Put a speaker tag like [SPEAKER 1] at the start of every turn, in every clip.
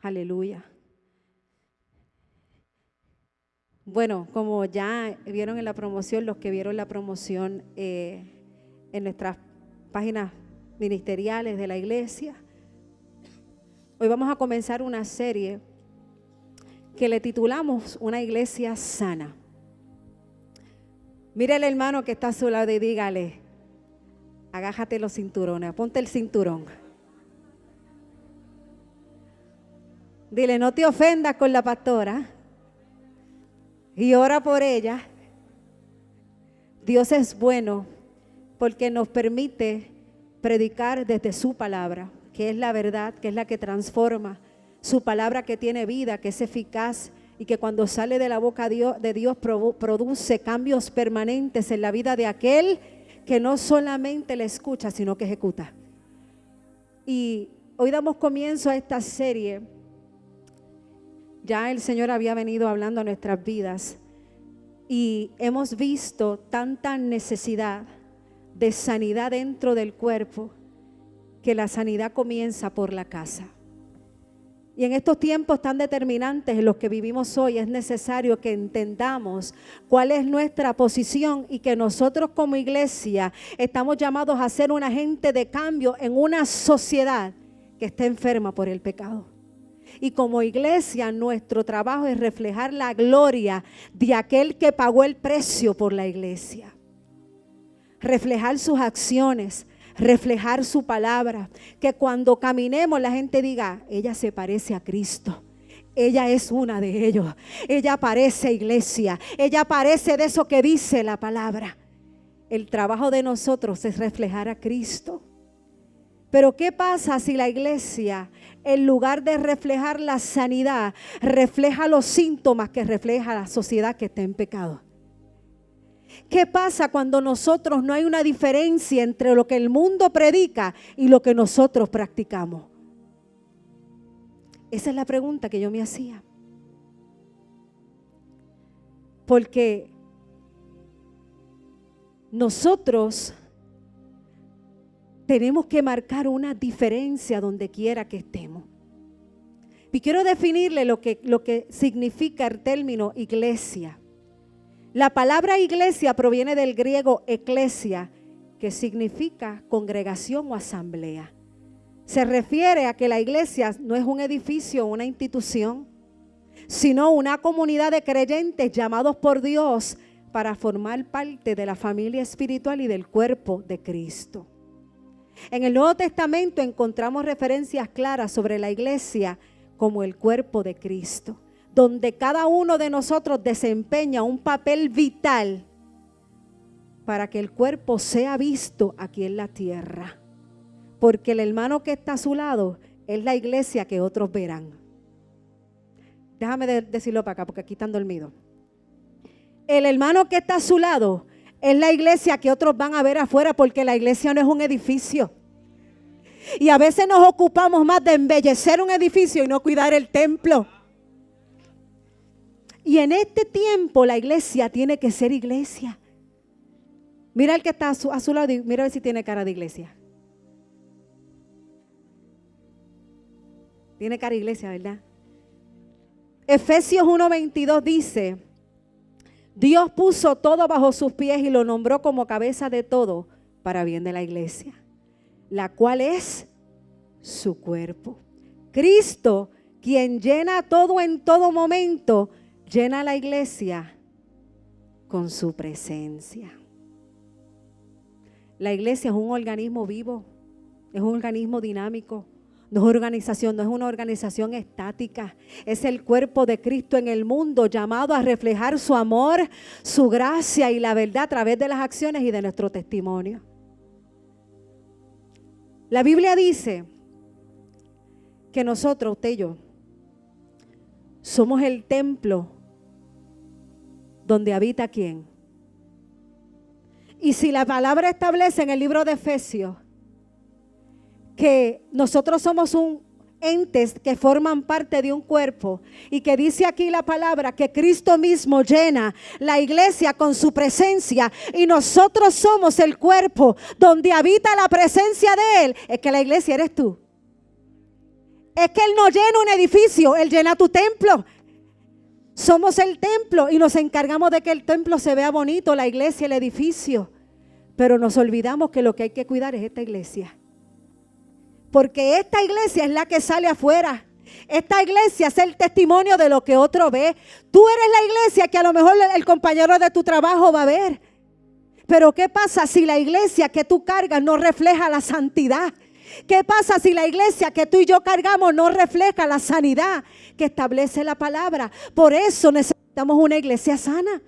[SPEAKER 1] Aleluya. Bueno, como ya vieron en la promoción, los que vieron la promoción en nuestras páginas ministeriales de la iglesia, hoy vamos a comenzar una serie que le titulamos Una iglesia sana. Mire al hermano que está a su lado y dígale: agájate los cinturones, ponte el cinturón. Dile: no te ofendas con la pastora y ora por ella. Dios es bueno porque nos permite predicar desde su palabra, que es la verdad, que es la que transforma, su palabra que tiene vida, que es eficaz y que cuando sale de la boca de Dios produce cambios permanentes en la vida de aquel que no solamente le escucha, sino que ejecuta. Y hoy damos comienzo a esta serie. Ya el Señor había venido hablando a nuestras vidas y hemos visto tanta necesidad de sanidad dentro del cuerpo, que la sanidad comienza por la casa. Y en estos tiempos tan determinantes en los que vivimos hoy, es necesario que entendamos cuál es nuestra posición y que nosotros como iglesia estamos llamados a ser un agente de cambio en una sociedad que está enferma por el pecado. Y como iglesia, nuestro trabajo es reflejar la gloria de aquel que pagó el precio por la iglesia. Reflejar sus acciones, reflejar su palabra. Que cuando caminemos la gente diga: ella se parece a Cristo. Ella es una de ellos. Ella parece iglesia. Ella parece de eso que dice la palabra. El trabajo de nosotros es reflejar a Cristo. Pero ¿qué pasa si la iglesia, en lugar de reflejar la sanidad, refleja los síntomas que refleja la sociedad que está en pecado? ¿Qué pasa cuando nosotros no hay una diferencia entre lo que el mundo predica y lo que nosotros practicamos? Esa es la pregunta que yo me hacía. Porque nosotros tenemos que marcar una diferencia donde quiera que estemos. Y quiero definirle lo que significa el término iglesia. La palabra iglesia proviene del griego eklesia, que significa congregación o asamblea. Se refiere a que la iglesia no es un edificio o una institución, sino una comunidad de creyentes llamados por Dios para formar parte de la familia espiritual y del cuerpo de Cristo. En el Nuevo Testamento encontramos referencias claras sobre la iglesia como el cuerpo de Cristo, donde cada uno de nosotros desempeña un papel vital para que el cuerpo sea visto aquí en la tierra. Porque el hermano que está a su lado es la iglesia que otros verán. Déjame decirlo para acá porque aquí están dormidos. El hermano que está a su lado es la iglesia que otros van a ver afuera, porque la iglesia no es un edificio. Y a veces nos ocupamos más de embellecer un edificio y no cuidar el templo. Y en este tiempo la iglesia tiene que ser iglesia. Mira el que está a su lado y mira a ver si tiene cara de iglesia. Tiene cara de iglesia, ¿verdad? Efesios 1:22 dice: Dios puso todo bajo sus pies y lo nombró como cabeza de todo para bien de la iglesia, la cual es su cuerpo. Cristo, quien llena todo en todo momento, llena a la iglesia con su presencia. La iglesia es un organismo vivo, es un organismo dinámico. No es organización, no es una organización estática. Es el cuerpo de Cristo en el mundo, llamado a reflejar su amor, su gracia y la verdad a través de las acciones y de nuestro testimonio. La Biblia dice que nosotros, usted y yo, somos el templo donde habita ¿quién? Y si la palabra establece en el libro de Efesios que nosotros somos entes que forman parte de un cuerpo, y que dice aquí la palabra que Cristo mismo llena la iglesia con su presencia y nosotros somos el cuerpo donde habita la presencia de Él, es que la iglesia eres tú. Es que Él no llena un edificio, Él llena tu templo. Somos el templo y nos encargamos de que el templo se vea bonito, la iglesia, el edificio. Pero nos olvidamos que lo que hay que cuidar es esta iglesia. Porque esta iglesia es la que sale afuera. Esta iglesia es el testimonio de lo que otro ve. Tú eres la iglesia que a lo mejor el compañero de tu trabajo va a ver. Pero ¿qué pasa si la iglesia que tú cargas no refleja la santidad? ¿Qué pasa si la iglesia que tú y yo cargamos no refleja la sanidad que establece la palabra? Por eso necesitamos una iglesia sana.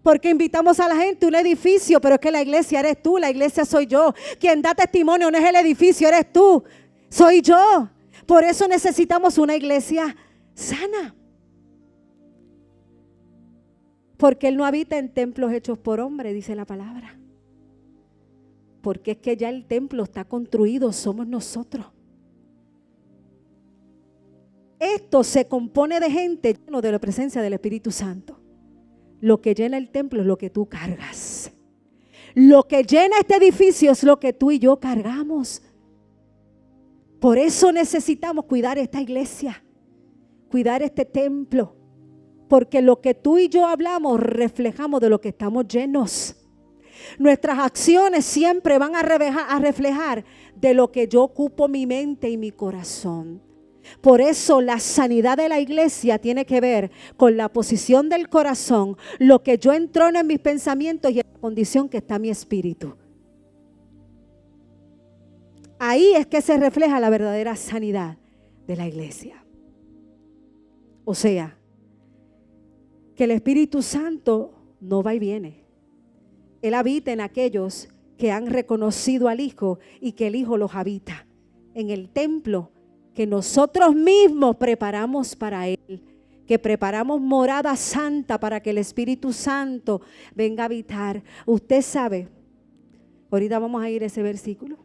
[SPEAKER 1] Porque invitamos a la gente a un edificio, pero es que la iglesia eres tú, la iglesia soy yo. Quien da testimonio no es el edificio, eres tú, soy yo. Por eso necesitamos una iglesia sana. Porque Él no habita en templos hechos por hombre, dice la palabra. Porque es que ya el templo está construido, somos nosotros. Esto se compone de gente lleno de la presencia del Espíritu Santo. Lo que llena el templo es lo que tú cargas. Lo que llena este edificio es lo que tú y yo cargamos. Por eso necesitamos cuidar esta iglesia, cuidar este templo. Porque lo que tú y yo hablamos reflejamos de lo que estamos llenos. Nuestras acciones siempre van a reflejar de lo que yo ocupo mi mente y mi corazón. Por eso la sanidad de la iglesia tiene que ver con la posición del corazón, lo que yo entrono en mis pensamientos y en la condición que está mi espíritu. Ahí es que se refleja la verdadera sanidad de la iglesia. O sea, que el Espíritu Santo no va y viene. Él habita en aquellos que han reconocido al Hijo y que el Hijo los habita en el templo que nosotros mismos preparamos para Él, que preparamos morada santa para que el Espíritu Santo venga a habitar. Usted sabe, ahorita vamos a ir a ese versículo,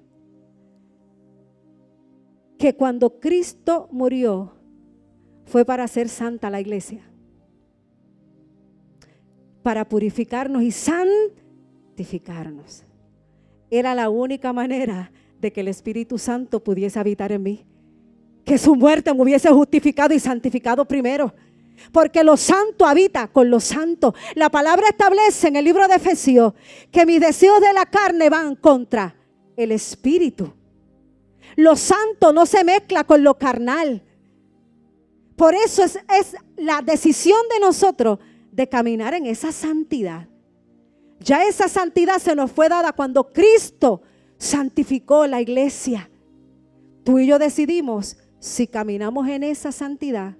[SPEAKER 1] que cuando Cristo murió fue para hacer santa la iglesia, para purificarnos y santificarnos. Era la única manera de que el Espíritu Santo pudiese habitar en mí. Que su muerte me hubiese justificado y santificado primero. Porque lo santo habita con lo santo. La palabra establece en el libro de Efesios que mis deseos de la carne van contra el Espíritu. Lo santo no se mezcla con lo carnal. Por eso es la decisión de nosotros de caminar en esa santidad. Ya esa santidad se nos fue dada cuando Cristo santificó la iglesia. Tú y yo decidimos si caminamos en esa santidad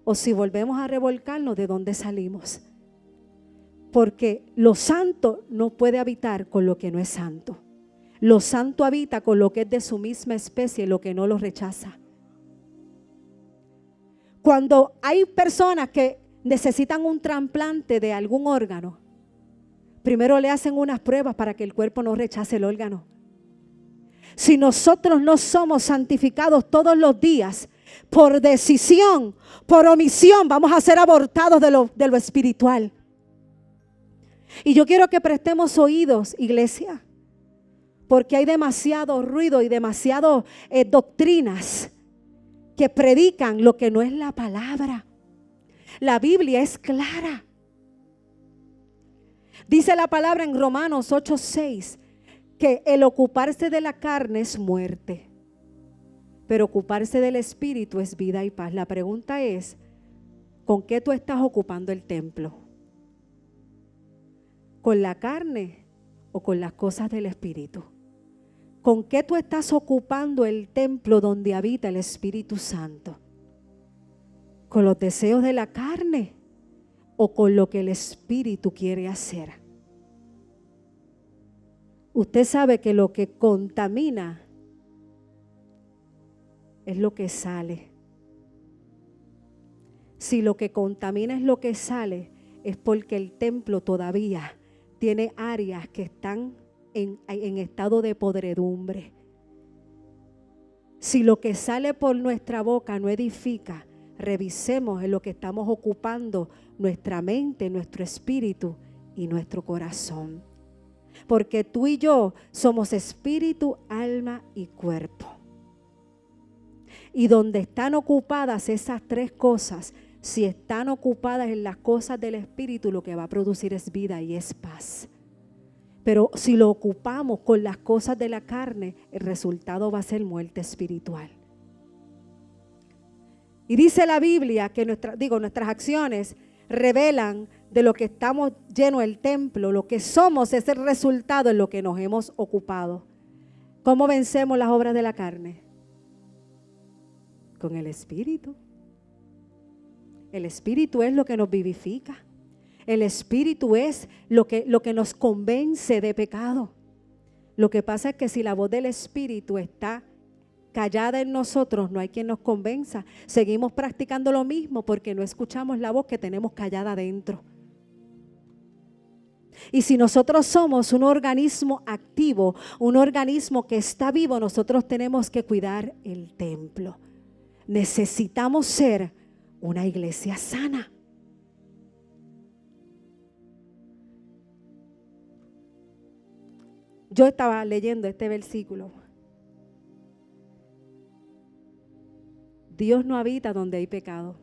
[SPEAKER 1] o si volvemos a revolcarnos de donde salimos. Porque lo santo no puede habitar con lo que no es santo. Lo santo habita con lo que es de su misma especie, lo que no lo rechaza. Cuando hay personas que necesitan un trasplante de algún órgano, primero le hacen unas pruebas para que el cuerpo no rechace el órgano. Si nosotros no somos santificados todos los días, por decisión, por omisión, vamos a ser abortados de lo espiritual. Y yo quiero que prestemos oídos, iglesia, porque hay demasiado ruido y demasiado doctrinas que predican lo que no es la palabra. La Biblia es clara. Dice la palabra en Romanos 8:6 que el ocuparse de la carne es muerte, pero ocuparse del espíritu es vida y paz. La pregunta es, ¿con qué tú estás ocupando el templo? ¿Con la carne o con las cosas del espíritu? ¿Con qué tú estás ocupando el templo donde habita el Espíritu Santo? ¿Con los deseos de la carne o con lo que el espíritu quiere hacer? Usted sabe que lo que contamina es lo que sale. Si lo que contamina es lo que sale, es porque el templo todavía tiene áreas que están en estado de podredumbre. Si lo que sale por nuestra boca no edifica, revisemos en lo que estamos ocupando nuestra mente, nuestro espíritu y nuestro corazón. Porque tú y yo somos espíritu, alma y cuerpo. Y donde están ocupadas esas tres cosas, si están ocupadas en las cosas del Espíritu, lo que va a producir es vida y es paz. Pero si lo ocupamos con las cosas de la carne, el resultado va a ser muerte espiritual. Y dice la Biblia que nuestras acciones revelan de lo que estamos llenos el templo, lo que somos es el resultado en lo que nos hemos ocupado. ¿Cómo vencemos las obras de la carne? Con el Espíritu. El Espíritu es lo que nos vivifica. El Espíritu es lo que nos convence de pecado. Lo que pasa es que si la voz del Espíritu está callada en nosotros, no hay quien nos convenza. Seguimos practicando lo mismo porque no escuchamos la voz que tenemos callada dentro. Y si nosotros somos un organismo activo, un organismo que está vivo, nosotros tenemos que cuidar el templo. Necesitamos ser una iglesia sana. Yo estaba leyendo este versículo. Dios no habita donde hay pecado.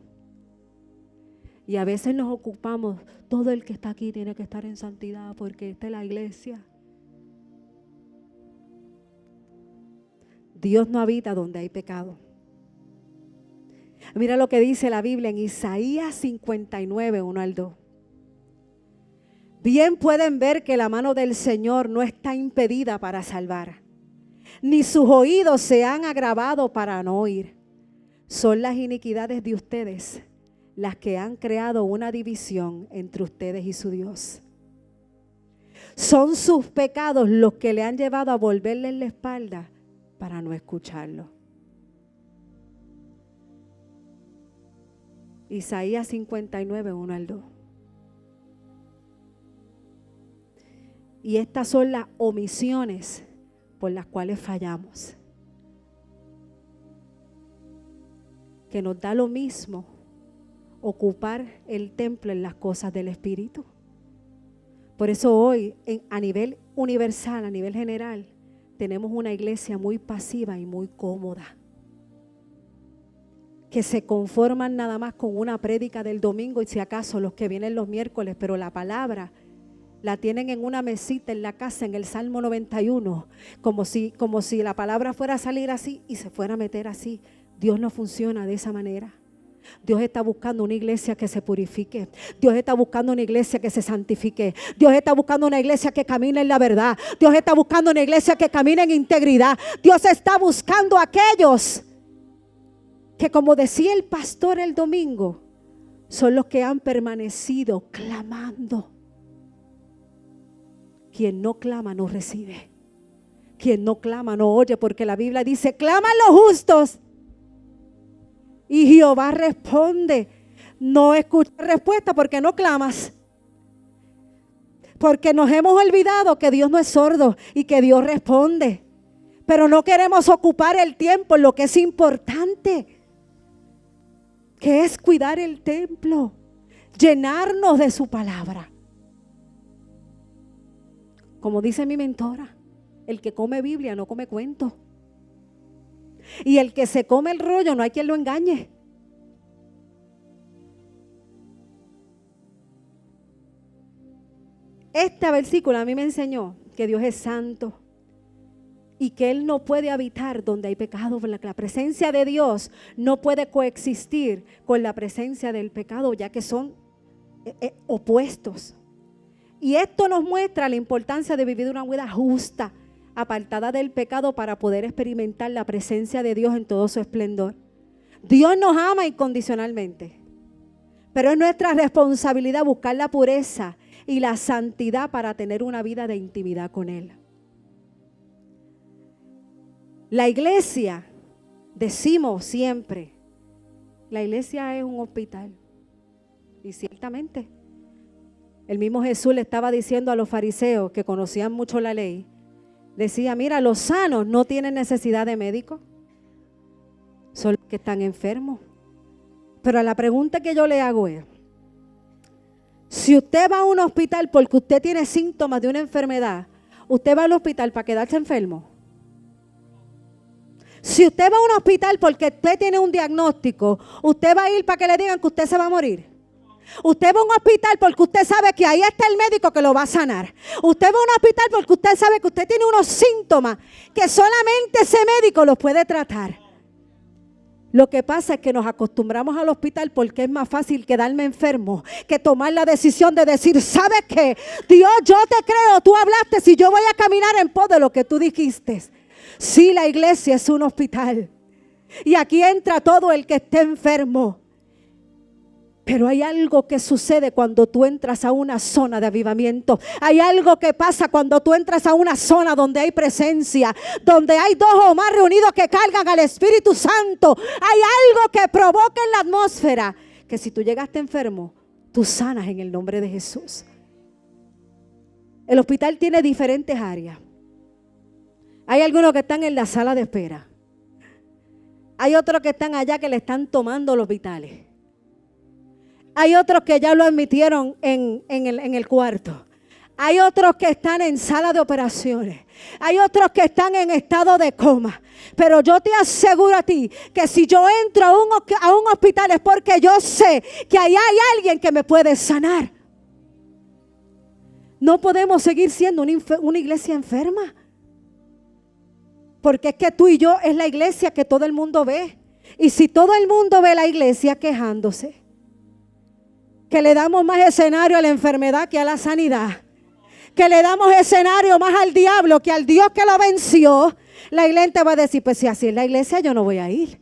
[SPEAKER 1] Y a veces nos ocupamos, todo el que está aquí tiene que estar en santidad porque esta es la iglesia. Dios no habita donde hay pecado. Mira lo que dice la Biblia en Isaías 59, 1 al 2. Bien pueden ver que la mano del Señor no está impedida para salvar, ni sus oídos se han agravado para no oír. Son las iniquidades de ustedes las que han creado una división entre ustedes y su Dios. Son sus pecados los que le han llevado a volverle la espalda para no escucharlo. Isaías 59, 1 al 2. Y estas son las omisiones por las cuales fallamos. Que nos da lo mismo ocupar el templo en las cosas del Espíritu. Por eso hoy, a nivel universal, a nivel general, tenemos una iglesia muy pasiva y muy cómoda, que se conforman nada más con una prédica del domingo y si acaso los que vienen los miércoles, pero la palabra la tienen en una mesita en la casa, en el Salmo 91, como si la palabra fuera a salir así y se fuera a meter así. Dios no funciona de esa manera. Dios está buscando una iglesia que se purifique. Dios está buscando una iglesia que se santifique. Dios está buscando una iglesia que camine en la verdad. Dios está buscando una iglesia que camine en integridad. Dios está buscando a aquellos que, como decía el pastor el domingo, son los que han permanecido clamando. Quien no clama no recibe. Quien no clama no oye, porque la Biblia dice, claman los justos y Jehová responde. No escucha respuesta porque no clamas. Porque nos hemos olvidado que Dios no es sordo y que Dios responde. Pero no queremos ocupar el tiempo en lo que es importante, que es cuidar el templo, llenarnos de su palabra. Como dice mi mentora, el que come Biblia no come cuento. Y el que se come el rollo no hay quien lo engañe. Este versículo a mí me enseñó que Dios es santo y que Él no puede habitar donde hay pecado. La presencia de Dios no puede coexistir con la presencia del pecado, ya que son opuestos. Y esto nos muestra la importancia de vivir una vida justa, apartada del pecado, para poder experimentar la presencia de Dios en todo su esplendor. Dios nos ama incondicionalmente, pero es nuestra responsabilidad buscar la pureza y la santidad para tener una vida de intimidad con Él. La iglesia, decimos siempre, la iglesia es un hospital. Y ciertamente, el mismo Jesús le estaba diciendo a los fariseos que conocían mucho la ley, decía, mira, los sanos no tienen necesidad de médico, son los que están enfermos. Pero la pregunta que yo le hago es, si usted va a un hospital porque usted tiene síntomas de una enfermedad, ¿usted va al hospital para quedarse enfermo? Si usted va a un hospital porque usted tiene un diagnóstico, usted va a ir para que le digan que usted se va a morir. Usted va a un hospital porque usted sabe que ahí está el médico que lo va a sanar. Usted va a un hospital porque usted sabe que usted tiene unos síntomas que solamente ese médico los puede tratar. Lo que pasa es que nos acostumbramos al hospital porque es más fácil quedarme enfermo que tomar la decisión de decir, ¿sabes qué? Dios, yo te creo, tú hablaste, si yo voy a caminar en pos de lo que tú dijiste. Sí, la iglesia es un hospital y aquí entra todo el que esté enfermo. Pero hay algo que sucede cuando tú entras a una zona de avivamiento. Hay algo que pasa cuando tú entras a una zona donde hay presencia, donde hay dos o más reunidos que cargan al Espíritu Santo. Hay algo que provoca en la atmósfera que si tú llegaste enfermo, tú sanas en el nombre de Jesús. El hospital tiene diferentes áreas. Hay algunos que están en la sala de espera. Hay otros que están allá que le están tomando los vitales. Hay otros que ya lo admitieron en el cuarto. Hay otros que están en sala de operaciones. Hay otros que están en estado de coma. Pero yo te aseguro a ti que si yo entro a un hospital es porque yo sé que ahí hay alguien que me puede sanar. No podemos seguir siendo una iglesia enferma. Porque es que tú y yo es la iglesia que todo el mundo ve. Y si todo el mundo ve la iglesia quejándose, que le damos más escenario a la enfermedad que a la sanidad, que le damos escenario más al diablo que al Dios que lo venció, la iglesia va a decir, pues si así es la iglesia yo no voy a ir.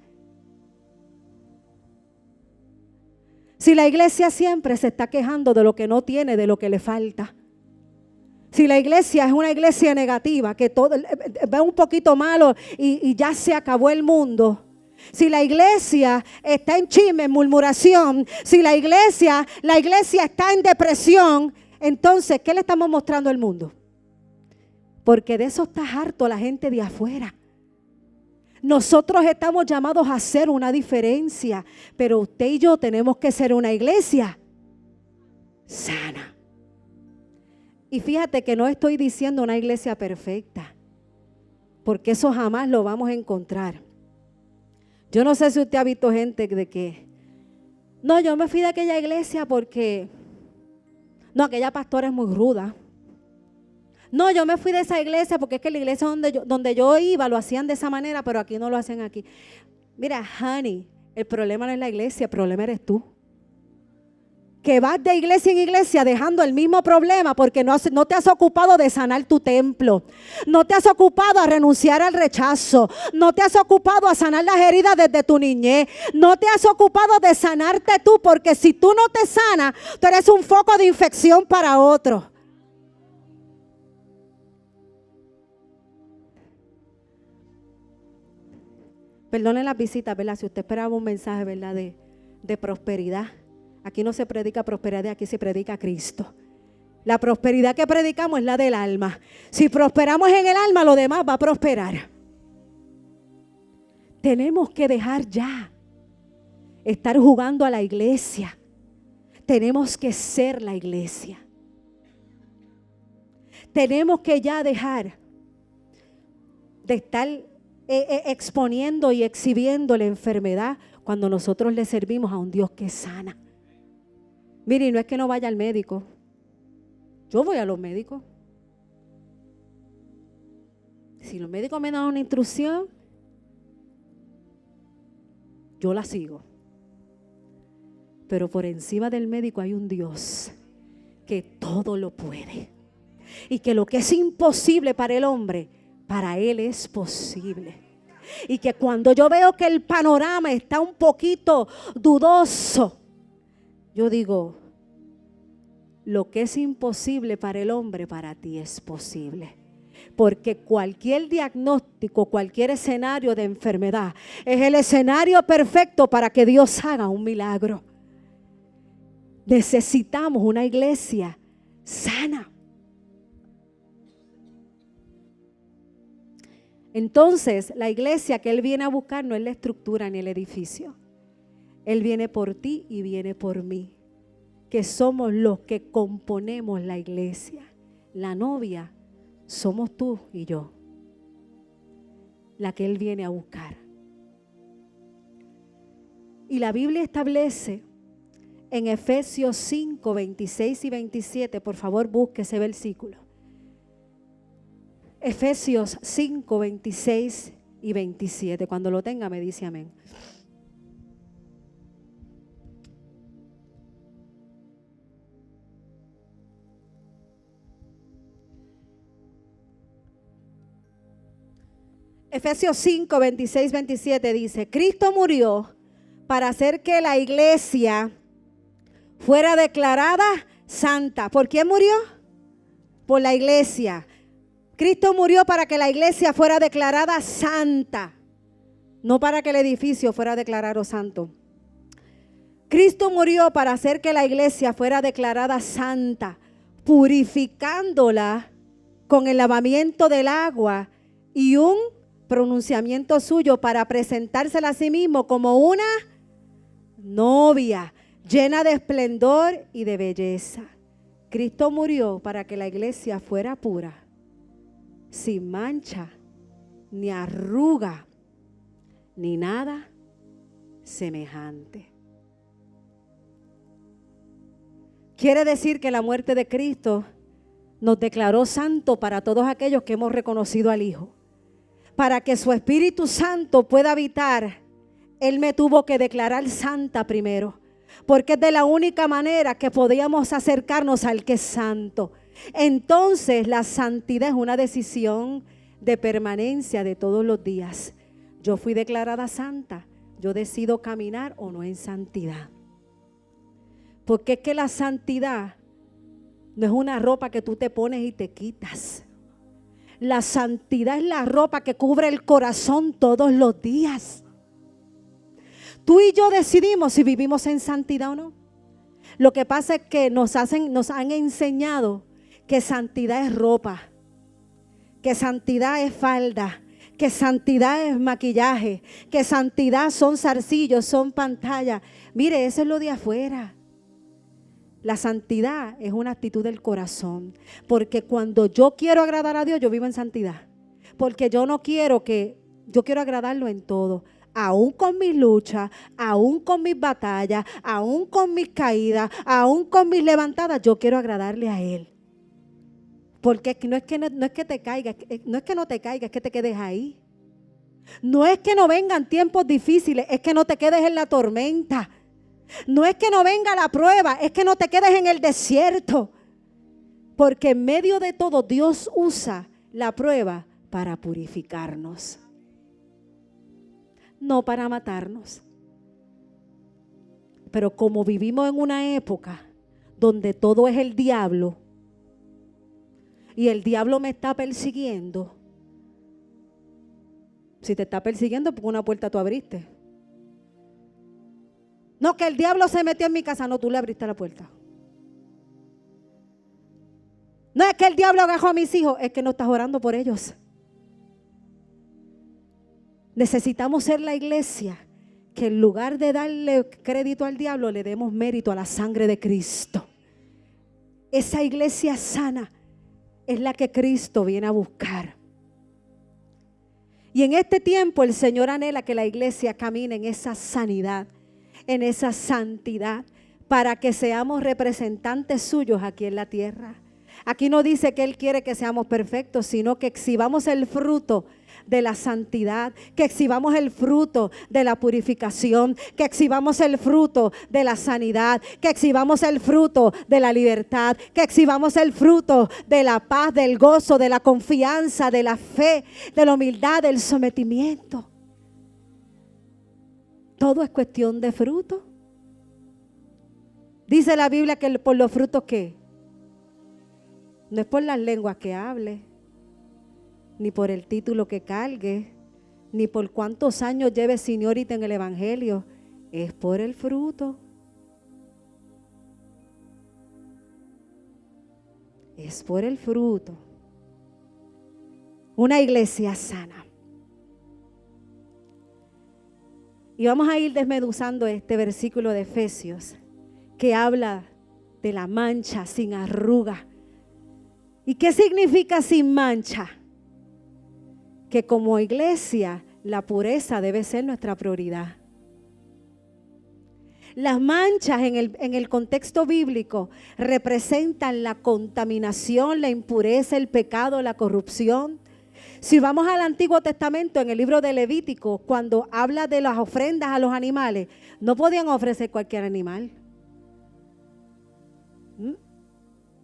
[SPEAKER 1] Si la iglesia siempre se está quejando de lo que no tiene, de lo que le falta. Si la iglesia es una iglesia negativa, que todo ve un poquito malo y ya se acabó el mundo. Si la iglesia está en chisme, en murmuración, si la iglesia está en depresión, entonces, ¿qué le estamos mostrando al mundo? Porque de eso está harto la gente de afuera. Nosotros estamos llamados a hacer una diferencia, pero usted y yo tenemos que ser una iglesia sana. Y fíjate que no estoy diciendo una iglesia perfecta, porque eso jamás lo vamos a encontrar. Yo no sé si usted ha visto gente de que, no, yo me fui de aquella iglesia porque, no, aquella pastora es muy ruda. No, yo me fui de esa iglesia porque es que la iglesia donde yo iba lo hacían de esa manera, pero aquí no lo hacen aquí. Mira, honey, el problema no es la iglesia, el problema eres tú. Que vas de iglesia en iglesia dejando el mismo problema porque no te has ocupado de sanar tu templo. No te has ocupado a renunciar al rechazo. No te has ocupado a sanar las heridas desde tu niñez. No te has ocupado de sanarte tú, porque si tú no te sanas, tú eres un foco de infección para otro. Perdonen las visitas, ¿verdad? Si usted esperaba un mensaje, ¿verdad? De prosperidad. Aquí no se predica prosperidad, aquí se predica Cristo. La prosperidad que predicamos es la del alma. Si prosperamos en el alma, lo demás va a prosperar. Tenemos que dejar ya estar jugando a la iglesia. Tenemos que ser la iglesia. Tenemos que ya dejar de estar exponiendo y exhibiendo la enfermedad cuando nosotros le servimos a un Dios que sana. Mire, no es que no vaya al médico. Yo voy a los médicos. Si los médicos me dan una instrucción, yo la sigo. Pero por encima del médico hay un Dios que todo lo puede. Y que lo que es imposible para el hombre, para Él es posible. Y que cuando yo veo que el panorama está un poquito dudoso, yo digo, lo que es imposible para el hombre, para ti es posible. Porque cualquier diagnóstico, cualquier escenario de enfermedad es el escenario perfecto para que Dios haga un milagro. Necesitamos una iglesia sana. Entonces, la iglesia que Él viene a buscar no es la estructura ni el edificio. Él viene por ti y viene por mí, que somos los que componemos la iglesia. La novia somos tú y yo. la que Él viene a buscar. Y la Biblia establece en Efesios 5, 26 y 27, por favor busque ese versículo. Efesios 5, 26 y 27. Cuando lo tenga me dice amén. Efesios 5, 26, 27 dice: Cristo murió para hacer que la iglesia fuera declarada santa. ¿Por quién murió? Por la iglesia. Cristo murió para que la iglesia fuera declarada santa, no para que el edificio fuera declarado santo. Cristo murió para hacer que la iglesia fuera declarada santa, purificándola con el lavamiento del agua y un pronunciamiento suyo para presentársela a sí mismo como una novia llena de esplendor y de belleza. Cristo murió para que la iglesia fuera pura, sin mancha, ni arruga, ni nada semejante. Quiere decir que la muerte de Cristo nos declaró santo para todos aquellos que hemos reconocido al Hijo. Para que su Espíritu Santo pueda habitar, Él me tuvo que declarar santa primero, porque es de la única manera que podíamos acercarnos al que es santo. Entonces la santidad es una decisión de permanencia de todos los días. Yo fui declarada santa, yo decido caminar o no en santidad. Porque es que la santidad no es una ropa que tú te pones y te quitas. La santidad es la ropa que cubre el corazón todos los días. Tú y yo decidimos si vivimos en santidad o no. Lo que pasa es que nos han enseñado que santidad es ropa, que santidad es falda, que santidad es maquillaje, que santidad son zarcillos, son pantallas. Mire, eso es lo de afuera. La santidad es una actitud del corazón, porque cuando yo quiero agradar a Dios, yo vivo en santidad, porque yo quiero agradarlo en todo, aún con mis luchas, aún con mis batallas, aún con mis caídas, aún con mis levantadas, yo quiero agradarle a Él. Porque no es que te caigas, no es que no te caigas, es que te quedes ahí. No es que no vengan tiempos difíciles, es que no te quedes en la tormenta. No es que no venga la prueba, es que no te quedes en el desierto. Porque en medio de todo Dios usa la prueba para purificarnos, no para matarnos. Pero como vivimos en una época donde todo es el diablo y el diablo me está persiguiendo, si te está persiguiendo, porque una puerta tú abriste. No, que el diablo se metió en mi casa. No, tú le abriste la puerta. No es que el diablo agajó a mis hijos, es que no estás orando por ellos. Necesitamos ser la iglesia que en lugar de darle crédito al diablo, le demos mérito a la sangre de Cristo. Esa iglesia sana es la que Cristo viene a buscar. Y en este tiempo el Señor anhela que la iglesia camine en esa sanidad, en esa santidad, para que seamos representantes suyos aquí en la tierra. Aquí no dice que Él quiere que seamos perfectos, sino que exhibamos el fruto de la santidad, que exhibamos el fruto de la purificación, que exhibamos el fruto de la sanidad, que exhibamos el fruto de la libertad, que exhibamos el fruto de la paz, del gozo, de la confianza, de la fe, de la humildad, del sometimiento. Todo es cuestión de fruto. Dice la Biblia que por los frutos, ¿qué? No es por las lenguas que hable, ni por el título que cargue, ni por cuántos años lleve seniority en el evangelio. Es por el fruto. Es por el fruto. Una iglesia sana. Y vamos a ir desmenuzando este versículo de Efesios que habla de la mancha sin arruga. ¿Y qué significa sin mancha? que como iglesia la pureza debe ser nuestra prioridad. Las manchas en el contexto bíblico representan la contaminación, la impureza, el pecado, la corrupción. Si vamos al Antiguo Testamento, en el libro de Levítico, cuando habla de las ofrendas a los animales, no podían ofrecer cualquier animal.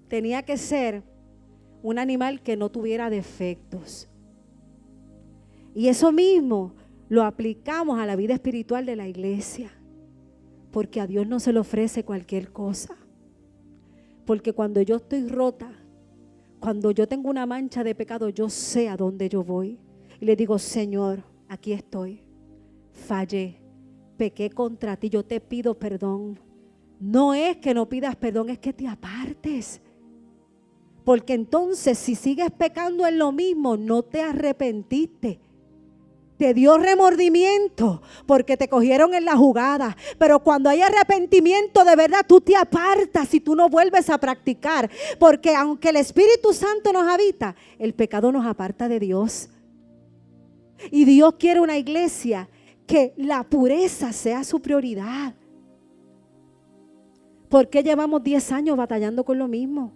[SPEAKER 1] Tenía que ser un animal que no tuviera defectos. Y eso mismo lo aplicamos a la vida espiritual de la iglesia. Porque a Dios no se le ofrece cualquier cosa. Porque cuando yo estoy rota, cuando yo tengo una mancha de pecado, yo sé a dónde yo voy. Y le digo, Señor, aquí estoy. Fallé, pequé contra ti, yo te pido perdón. No es que no pidas perdón, es que te apartes. Porque entonces si sigues pecando en lo mismo, no te arrepentiste. Te dio remordimiento porque te cogieron en la jugada. Pero cuando hay arrepentimiento de verdad, tú te apartas y tú no vuelves a practicar. Porque aunque el Espíritu Santo nos habita, el pecado nos aparta de Dios. Y Dios quiere una iglesia que la pureza sea su prioridad. ¿Por qué llevamos 10 años batallando con lo mismo?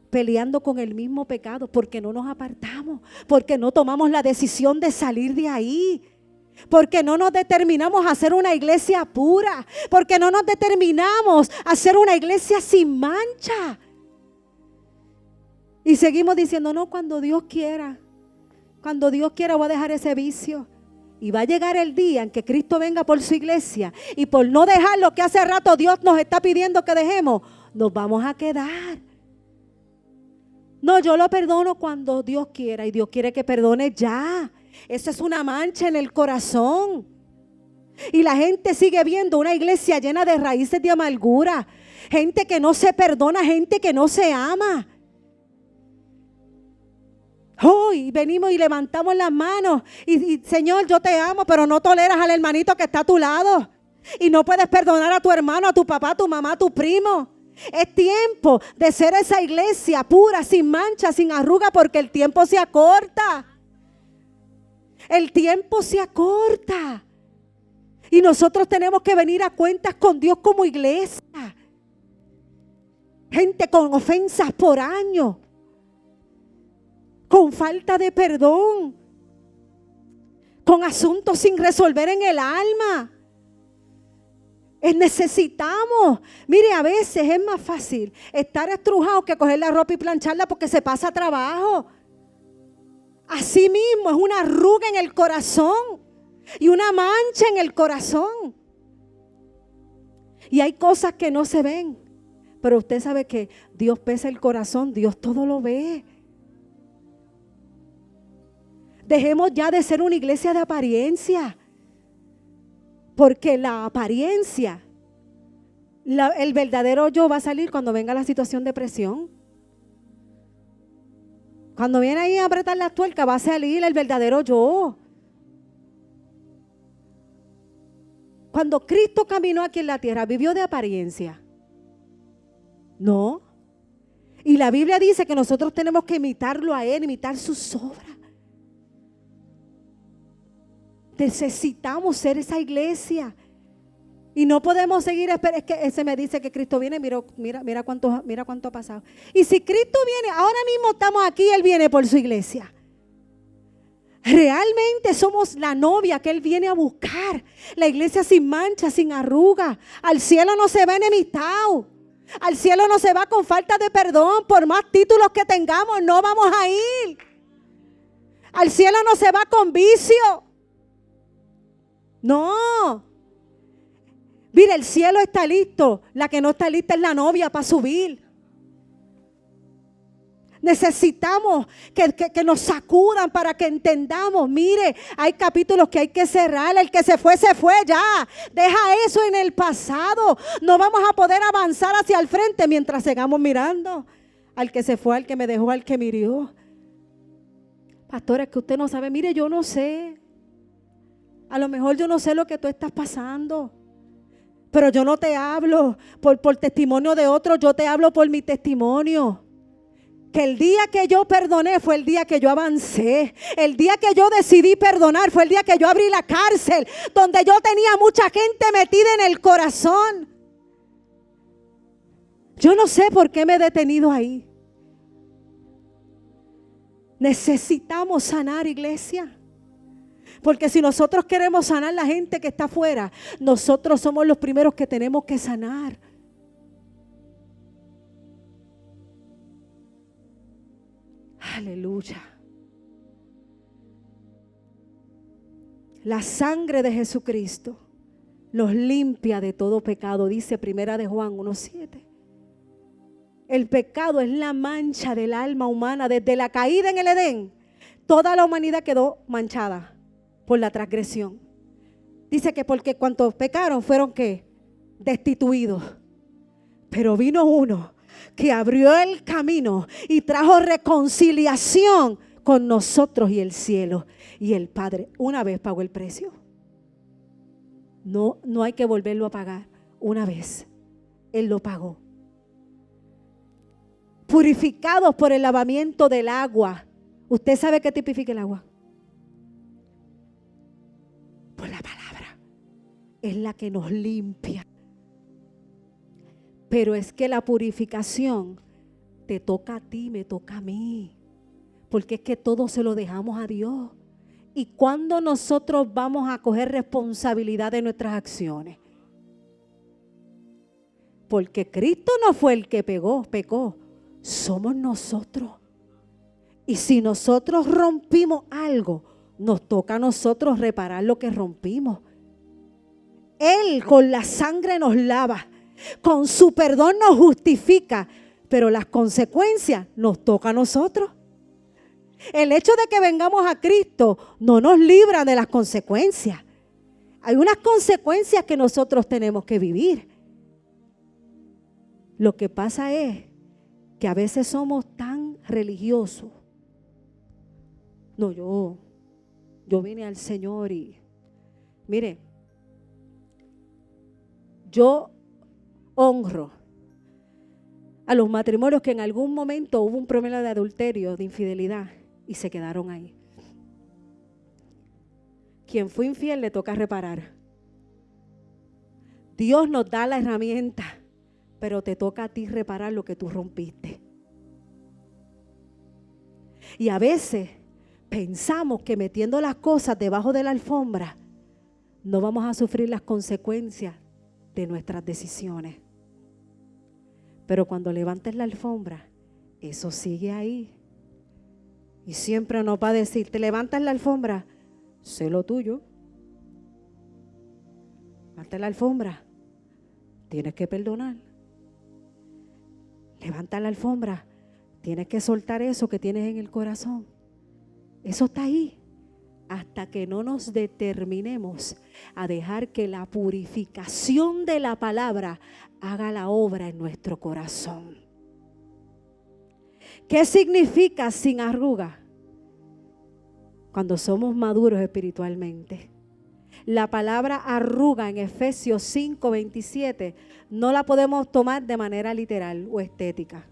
[SPEAKER 1] Peleando con el mismo pecado, porque no nos apartamos, porque no tomamos la decisión de salir de ahí, porque no nos determinamos a hacer una iglesia pura, porque no nos determinamos a hacer una iglesia sin mancha. Y seguimos diciendo, no, cuando Dios quiera voy a dejar ese vicio. Y va a llegar el día en que Cristo venga por su iglesia y por no dejar lo que hace rato Dios nos está pidiendo que dejemos, nos vamos a quedar. No, yo lo perdono cuando Dios quiera y Dios quiere que perdone ya. Eso es una mancha en el corazón. Y la gente sigue viendo una iglesia llena de raíces de amargura. Gente que no se perdona, gente que no se ama. Hoy venimos y levantamos las manos y Señor, yo te amo, pero no toleras al hermanito que está a tu lado. Y no puedes perdonar a tu hermano, a tu papá, a tu mamá, a tu primo. Es tiempo de ser esa iglesia pura, sin mancha, sin arruga, porque el tiempo se acorta. El tiempo se acorta. Y nosotros tenemos que venir a cuentas con Dios como iglesia. Gente con ofensas por año, con falta de perdón, con asuntos sin resolver en el alma. Necesitamos, mire, a veces es más fácil estar estrujado que coger la ropa y plancharla porque se pasa trabajo. Así mismo es una arruga en el corazón y una mancha en el corazón. Y hay cosas que no se ven, pero usted sabe que Dios pesa el corazón, Dios todo lo ve. Dejemos ya de ser una iglesia de apariencia. Porque la apariencia, el verdadero yo va a salir cuando venga la situación de presión. Cuando viene ahí a apretar las tuercas va a salir el verdadero yo. Cuando Cristo caminó aquí en la tierra, ¿vivió de apariencia? No. Y la Biblia dice que nosotros tenemos que imitarlo a Él, imitar sus obras. Necesitamos ser esa iglesia. Y no podemos seguir esperando. Es que ese me dice que Cristo viene. Mira cuánto ha pasado. Y si Cristo viene, ahora mismo estamos aquí, Él viene por su iglesia. Realmente somos la novia que Él viene a buscar. La iglesia sin mancha, sin arruga. Al cielo no se va enemistado. Al cielo no se va con falta de perdón. Por más títulos que tengamos, no vamos a ir. Al cielo no se va con vicio. No. Mira, el cielo está listo. La que no está lista es la novia para subir. Necesitamos que nos sacudan para que entendamos. Mire, hay capítulos que hay que cerrar. El que se fue ya. Deja eso en el pasado. No vamos a poder avanzar hacia el frente mientras sigamos mirando al que se fue, al que me dejó, al que me hirió. Pastora, es que usted no sabe. Mire, yo no sé. A lo mejor yo no sé lo que tú estás pasando, pero yo no te hablo por testimonio de otros, yo te hablo por mi testimonio. Que el día que yo perdoné fue el día que yo avancé. El día que yo decidí perdonar fue el día que yo abrí la cárcel, donde yo tenía mucha gente metida en el corazón. Yo no sé por qué me he detenido ahí. Necesitamos sanar, iglesia. Porque si nosotros queremos sanar la gente que está afuera, nosotros somos los primeros que tenemos que sanar. Aleluya. La sangre de Jesucristo los limpia de todo pecado, dice Primera de Juan 1:7. El pecado es la mancha del alma humana. Desde la caída en el Edén, toda la humanidad quedó manchada por la transgresión. Dice que porque cuantos pecaron fueron ¿qué? Destituidos. Pero vino uno que abrió el camino y trajo reconciliación con nosotros y el cielo. Y el Padre una vez pagó el precio. No hay que volverlo a pagar. Una vez Él lo pagó. Purificados por el lavamiento del agua. ¿Usted sabe qué tipifica el agua? Por la palabra. Es la que nos limpia. Pero es que la purificación te toca a ti, me toca a mí. Porque es que todo se lo dejamos a Dios. ¿Y cuándo nosotros vamos a coger responsabilidad de nuestras acciones? Porque Cristo no fue el que pecó. Somos nosotros. Y si nosotros rompimos algo, nos toca a nosotros reparar lo que rompimos. Él con la sangre nos lava, con su perdón nos justifica, pero las consecuencias nos toca a nosotros. El hecho de que vengamos a Cristo no nos libra de las consecuencias. Hay unas consecuencias que nosotros tenemos que vivir. Lo que pasa es que a veces somos tan religiosos. No, yo vine al Señor y mire, yo honro a los matrimonios que en algún momento hubo un problema de adulterio, de infidelidad y se quedaron ahí. Quien fue infiel le toca reparar. Dios nos da la herramienta, pero te toca a ti reparar lo que tú rompiste. Y a veces pensamos que metiendo las cosas debajo de la alfombra no vamos a sufrir las consecuencias de nuestras decisiones. Pero cuando levantes la alfombra, eso sigue ahí. Y siempre nos va a decir, te levantas la alfombra, sé lo tuyo. Levanta la alfombra, tienes que perdonar. Levanta la alfombra, tienes que soltar eso que tienes en el corazón. Eso está ahí. Hasta que no nos determinemos a dejar que la purificación de la palabra haga la obra en nuestro corazón. ¿Qué significa sin arruga? Cuando somos maduros espiritualmente. La palabra arruga en Efesios 5:27 no la podemos tomar de manera literal o estética.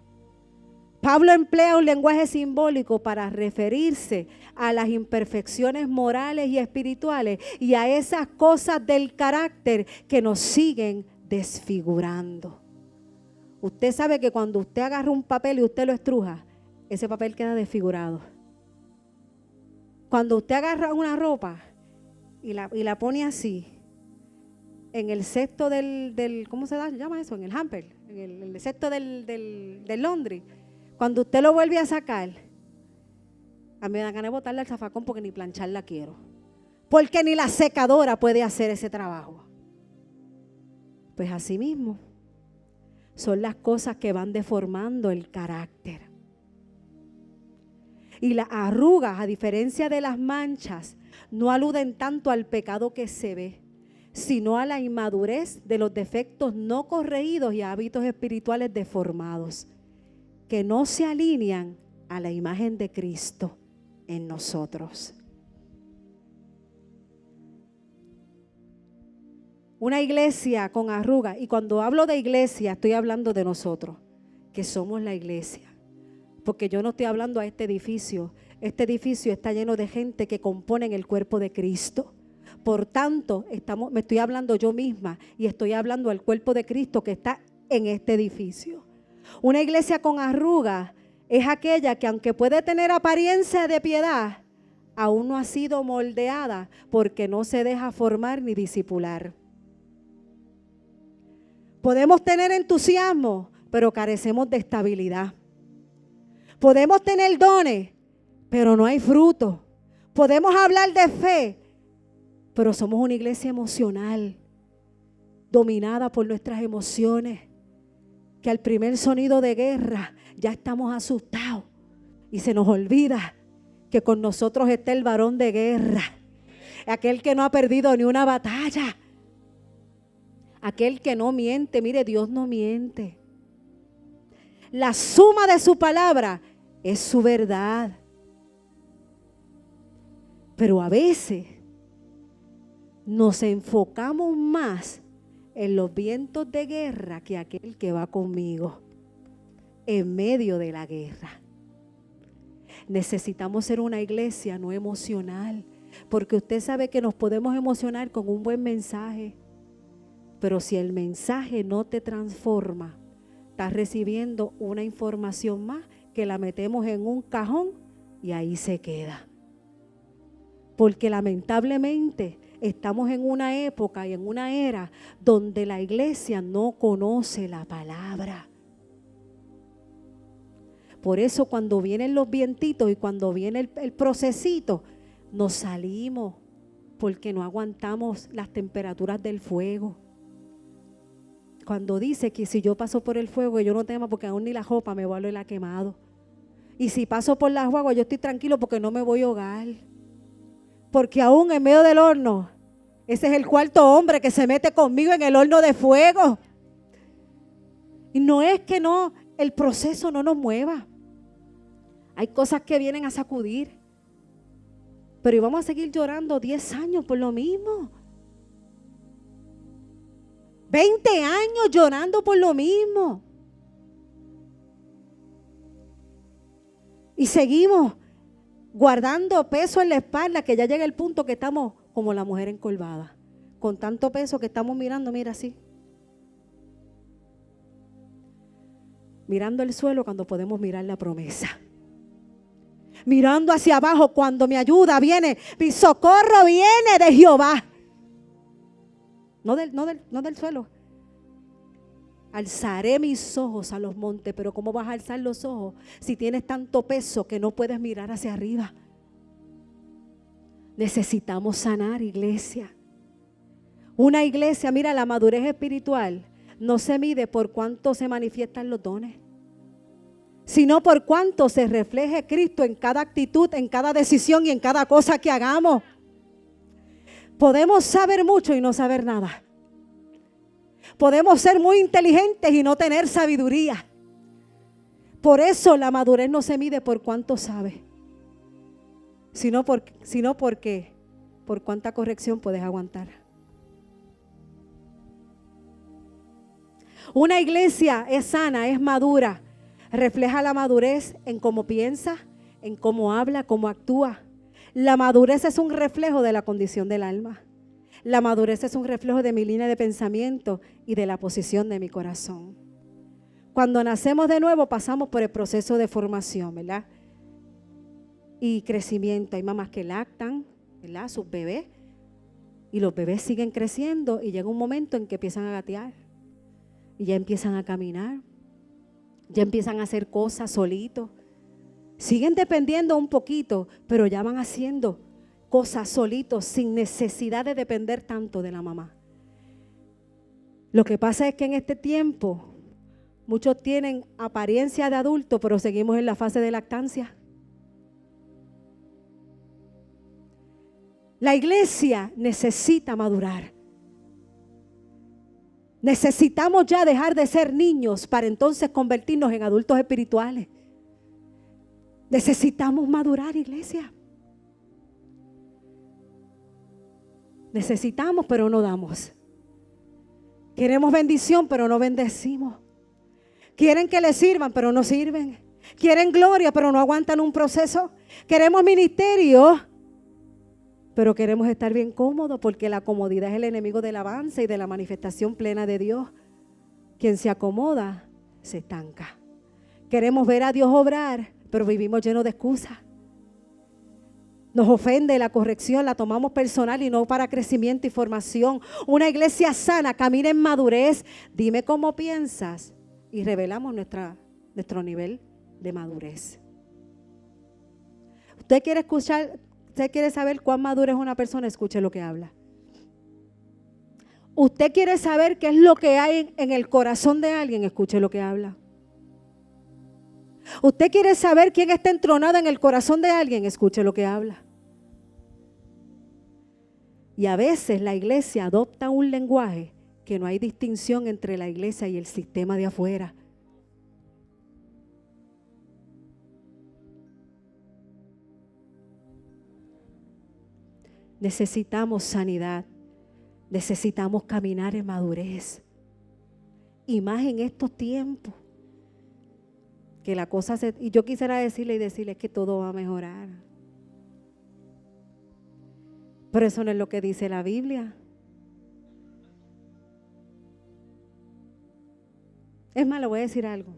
[SPEAKER 1] Pablo emplea un lenguaje simbólico para referirse a las imperfecciones morales y espirituales y a esas cosas del carácter que nos siguen desfigurando. Usted sabe que cuando usted agarra un papel y usted lo estruja, ese papel queda desfigurado. Cuando usted agarra una ropa y la pone así, en el cesto del ¿cómo se llama eso? En el hamper, en el cesto del laundry. Cuando usted lo vuelve a sacar, a mí me da ganas de botarle al zafacón porque ni plancharla quiero. Porque ni la secadora puede hacer ese trabajo. Pues así mismo, son las cosas que van deformando el carácter. Y las arrugas, a diferencia de las manchas, no aluden tanto al pecado que se ve, sino a la inmadurez de los defectos no corregidos y a hábitos espirituales deformados, que no se alinean a la imagen de Cristo en nosotros. Una iglesia con arrugas, y cuando hablo de iglesia estoy hablando de nosotros, que somos la iglesia. porque yo no estoy hablando a este edificio. Este edificio está lleno de gente que componen el cuerpo de Cristo. Por tanto, me estoy hablando yo misma y estoy hablando al cuerpo de Cristo que está en este edificio. Una iglesia con arrugas es aquella que, aunque puede tener apariencia de piedad, aún no ha sido moldeada porque no se deja formar ni discipular. Podemos tener entusiasmo, pero carecemos de estabilidad. Podemos tener dones, pero no hay fruto. Podemos hablar de fe, pero somos una iglesia emocional, dominada por nuestras emociones, que al primer sonido de guerra ya estamos asustados y se nos olvida que con nosotros está el varón de guerra, aquel que no ha perdido ni una batalla, aquel que no miente. Mire, Dios no miente. La suma de su palabra es su verdad. Pero a veces nos enfocamos más en los vientos de guerra que aquel que va conmigo en medio de la guerra. Necesitamos ser una iglesia no emocional, porque usted sabe que nos podemos emocionar con un buen mensaje, pero si el mensaje no te transforma, estás recibiendo una información más que la metemos en un cajón y ahí se queda. Porque lamentablemente estamos en una época y en una era donde la iglesia no conoce la palabra. Por eso cuando vienen los vientitos y cuando viene el procesito, nos salimos porque no aguantamos las temperaturas del fuego. Cuando dice que si yo paso por el fuego, yo no temo porque aún ni la ropa me voy a oler a quemado. Y si paso por las aguas, yo estoy tranquilo porque no me voy a ahogar. Porque aún en medio del horno, ese es el cuarto hombre que se mete conmigo en el horno de fuego. Y no es que no, el proceso no nos mueva. Hay cosas que vienen a sacudir. Pero íbamos a seguir llorando 10 años por lo mismo. 20 años llorando por lo mismo. Y seguimos guardando peso en la espalda, que ya llega el punto que estamos como la mujer encorvada, con tanto peso que estamos mirando, mira así, mirando el suelo cuando podemos mirar la promesa, mirando hacia abajo cuando mi ayuda viene, mi socorro viene de Jehová, no del suelo. Alzaré mis ojos a los montes, pero ¿cómo vas a alzar los ojos si tienes tanto peso que no puedes mirar hacia arriba? Necesitamos sanar, iglesia. Una iglesia, mira, la madurez espiritual no se mide por cuánto se manifiestan los dones, sino por cuánto se refleje Cristo en cada actitud, en cada decisión y en cada cosa que hagamos. Podemos saber mucho y no saber nada. Podemos ser muy inteligentes y no tener sabiduría. Por eso la madurez no se mide por cuánto sabe, sino por cuánta corrección puedes aguantar. Una iglesia es sana, es madura, refleja la madurez en cómo piensa, en cómo habla, cómo actúa. La madurez es un reflejo de la condición del alma. La madurez es un reflejo de mi línea de pensamiento y de la posición de mi corazón. Cuando nacemos de nuevo pasamos por el proceso de formación, ¿verdad? Y crecimiento. Hay mamás que lactan, ¿verdad? Sus bebés. Y los bebés siguen creciendo y llega un momento en que empiezan a gatear. Y ya empiezan a caminar. Ya empiezan a hacer cosas solitos. Siguen dependiendo un poquito, pero ya van haciendo cosas solitos sin necesidad de depender tanto de la mamá. Lo que pasa es que en este tiempo muchos tienen apariencia de adulto, pero seguimos en la fase de lactancia. La iglesia necesita madurar. Necesitamos ya dejar de ser niños para entonces convertirnos en adultos espirituales. Necesitamos madurar, iglesia. Necesitamos, pero no damos. Queremos bendición, pero no bendecimos. Quieren que les sirvan, pero no sirven. Quieren gloria, pero no aguantan un proceso. Queremos ministerio, pero queremos estar bien cómodos, porque la comodidad es el enemigo del avance y de la manifestación plena de Dios. Quien se acomoda, se estanca. Queremos ver a Dios obrar, pero vivimos llenos de excusas. Nos ofende la corrección, la tomamos personal y no para crecimiento y formación. Una iglesia sana camina en madurez. Dime cómo piensas y revelamos nuestro nivel de madurez. Usted quiere escuchar, usted quiere saber cuán madura es una persona, escuche lo que habla. Usted quiere saber qué es lo que hay en el corazón de alguien, escuche lo que habla. Usted quiere saber quién está entronado en el corazón de alguien, escuche lo que habla. Y a veces la iglesia adopta un lenguaje que no hay distinción entre la iglesia y el sistema de afuera. Necesitamos sanidad, necesitamos caminar en madurez. Y más en estos tiempos, que la cosa y yo quisiera decirle que todo va a mejorar. Pero eso no es lo que dice la Biblia. Es más, le voy a decir algo.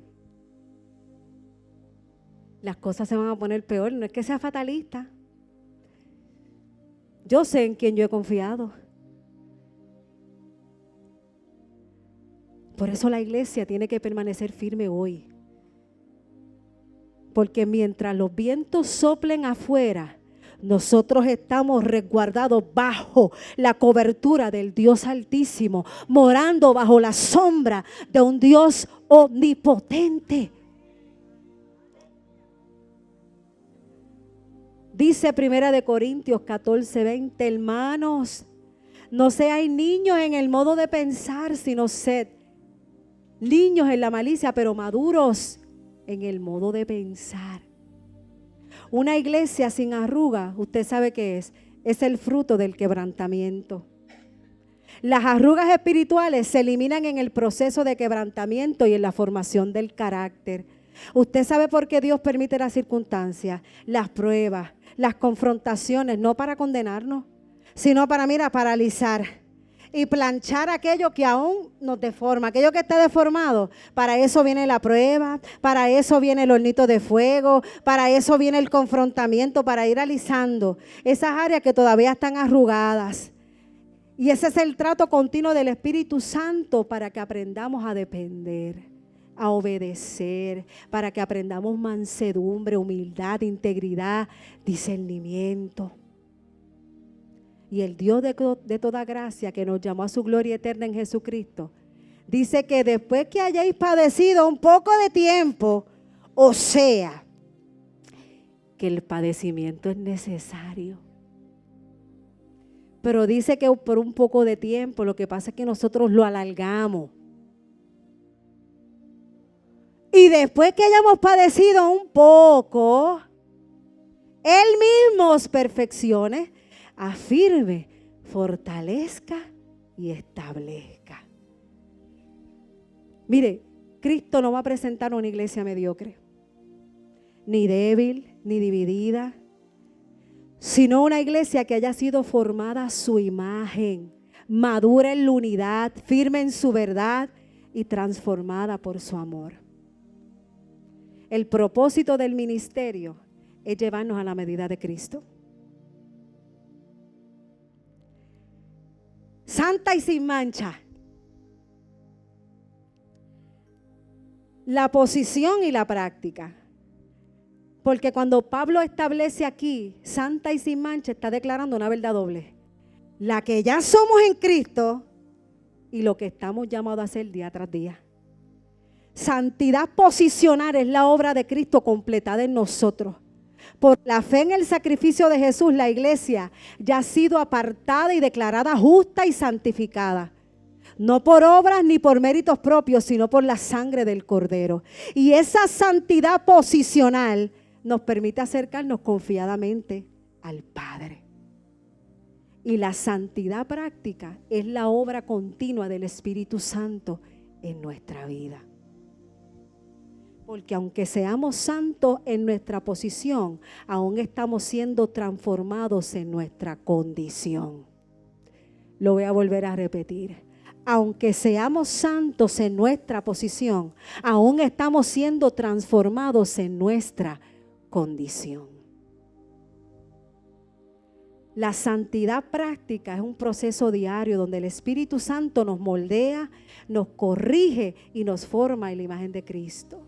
[SPEAKER 1] Las cosas se van a poner peor, no es que sea fatalista. Yo sé en quién yo he confiado. Por eso la iglesia tiene que permanecer firme hoy. Porque mientras los vientos soplen afuera, nosotros estamos resguardados bajo la cobertura del Dios Altísimo, morando bajo la sombra de un Dios omnipotente. Dice 1 Corintios 14:20, hermanos, no seáis niños en el modo de pensar, sino sed niños en la malicia, pero maduros en el modo de pensar. Una iglesia sin arruga, usted sabe qué es el fruto del quebrantamiento. Las arrugas espirituales se eliminan en el proceso de quebrantamiento y en la formación del carácter. Usted sabe por qué Dios permite las circunstancias, las pruebas, las confrontaciones, no para condenarnos, sino para, paralizar y planchar aquello que aún nos deforma, aquello que está deformado. Para eso viene la prueba, para eso viene el hornito de fuego, para eso viene el confrontamiento, para ir alisando esas áreas que todavía están arrugadas. Y ese es el trato continuo del Espíritu Santo para que aprendamos a depender, a obedecer, para que aprendamos mansedumbre, humildad, integridad, discernimiento. Y el Dios de toda gracia, que nos llamó a su gloria eterna en Jesucristo, dice que después que hayáis padecido un poco de tiempo, o sea, que el padecimiento es necesario. Pero dice que por un poco de tiempo, lo que pasa es que nosotros lo alargamos. Y después que hayamos padecido un poco, Él mismo os perfeccione, afirme, fortalezca y establezca. Mire, Cristo no va a presentar una iglesia mediocre, ni débil, ni dividida, sino una iglesia que haya sido formada a su imagen, madura en la unidad, firme en su verdad y transformada por su amor. El propósito del ministerio es llevarnos a la medida de Cristo. Santa y sin mancha. La posición y la práctica. Porque cuando Pablo establece aquí santa y sin mancha, está declarando una verdad doble. La que ya somos en Cristo y lo que estamos llamados a hacer día tras día. Santidad posicional es la obra de Cristo completada en nosotros. Por la fe en el sacrificio de Jesús, la iglesia ya ha sido apartada y declarada justa y santificada. No por obras ni por méritos propios, sino por la sangre del Cordero. Y esa santidad posicional nos permite acercarnos confiadamente al Padre. Y la santidad práctica es la obra continua del Espíritu Santo en nuestra vida. Porque aunque seamos santos en nuestra posición, aún estamos siendo transformados en nuestra condición. Lo voy a volver a repetir. Aunque seamos santos en nuestra posición, aún estamos siendo transformados en nuestra condición. La santidad práctica es un proceso diario donde el Espíritu Santo nos moldea, nos corrige y nos forma en la imagen de Cristo.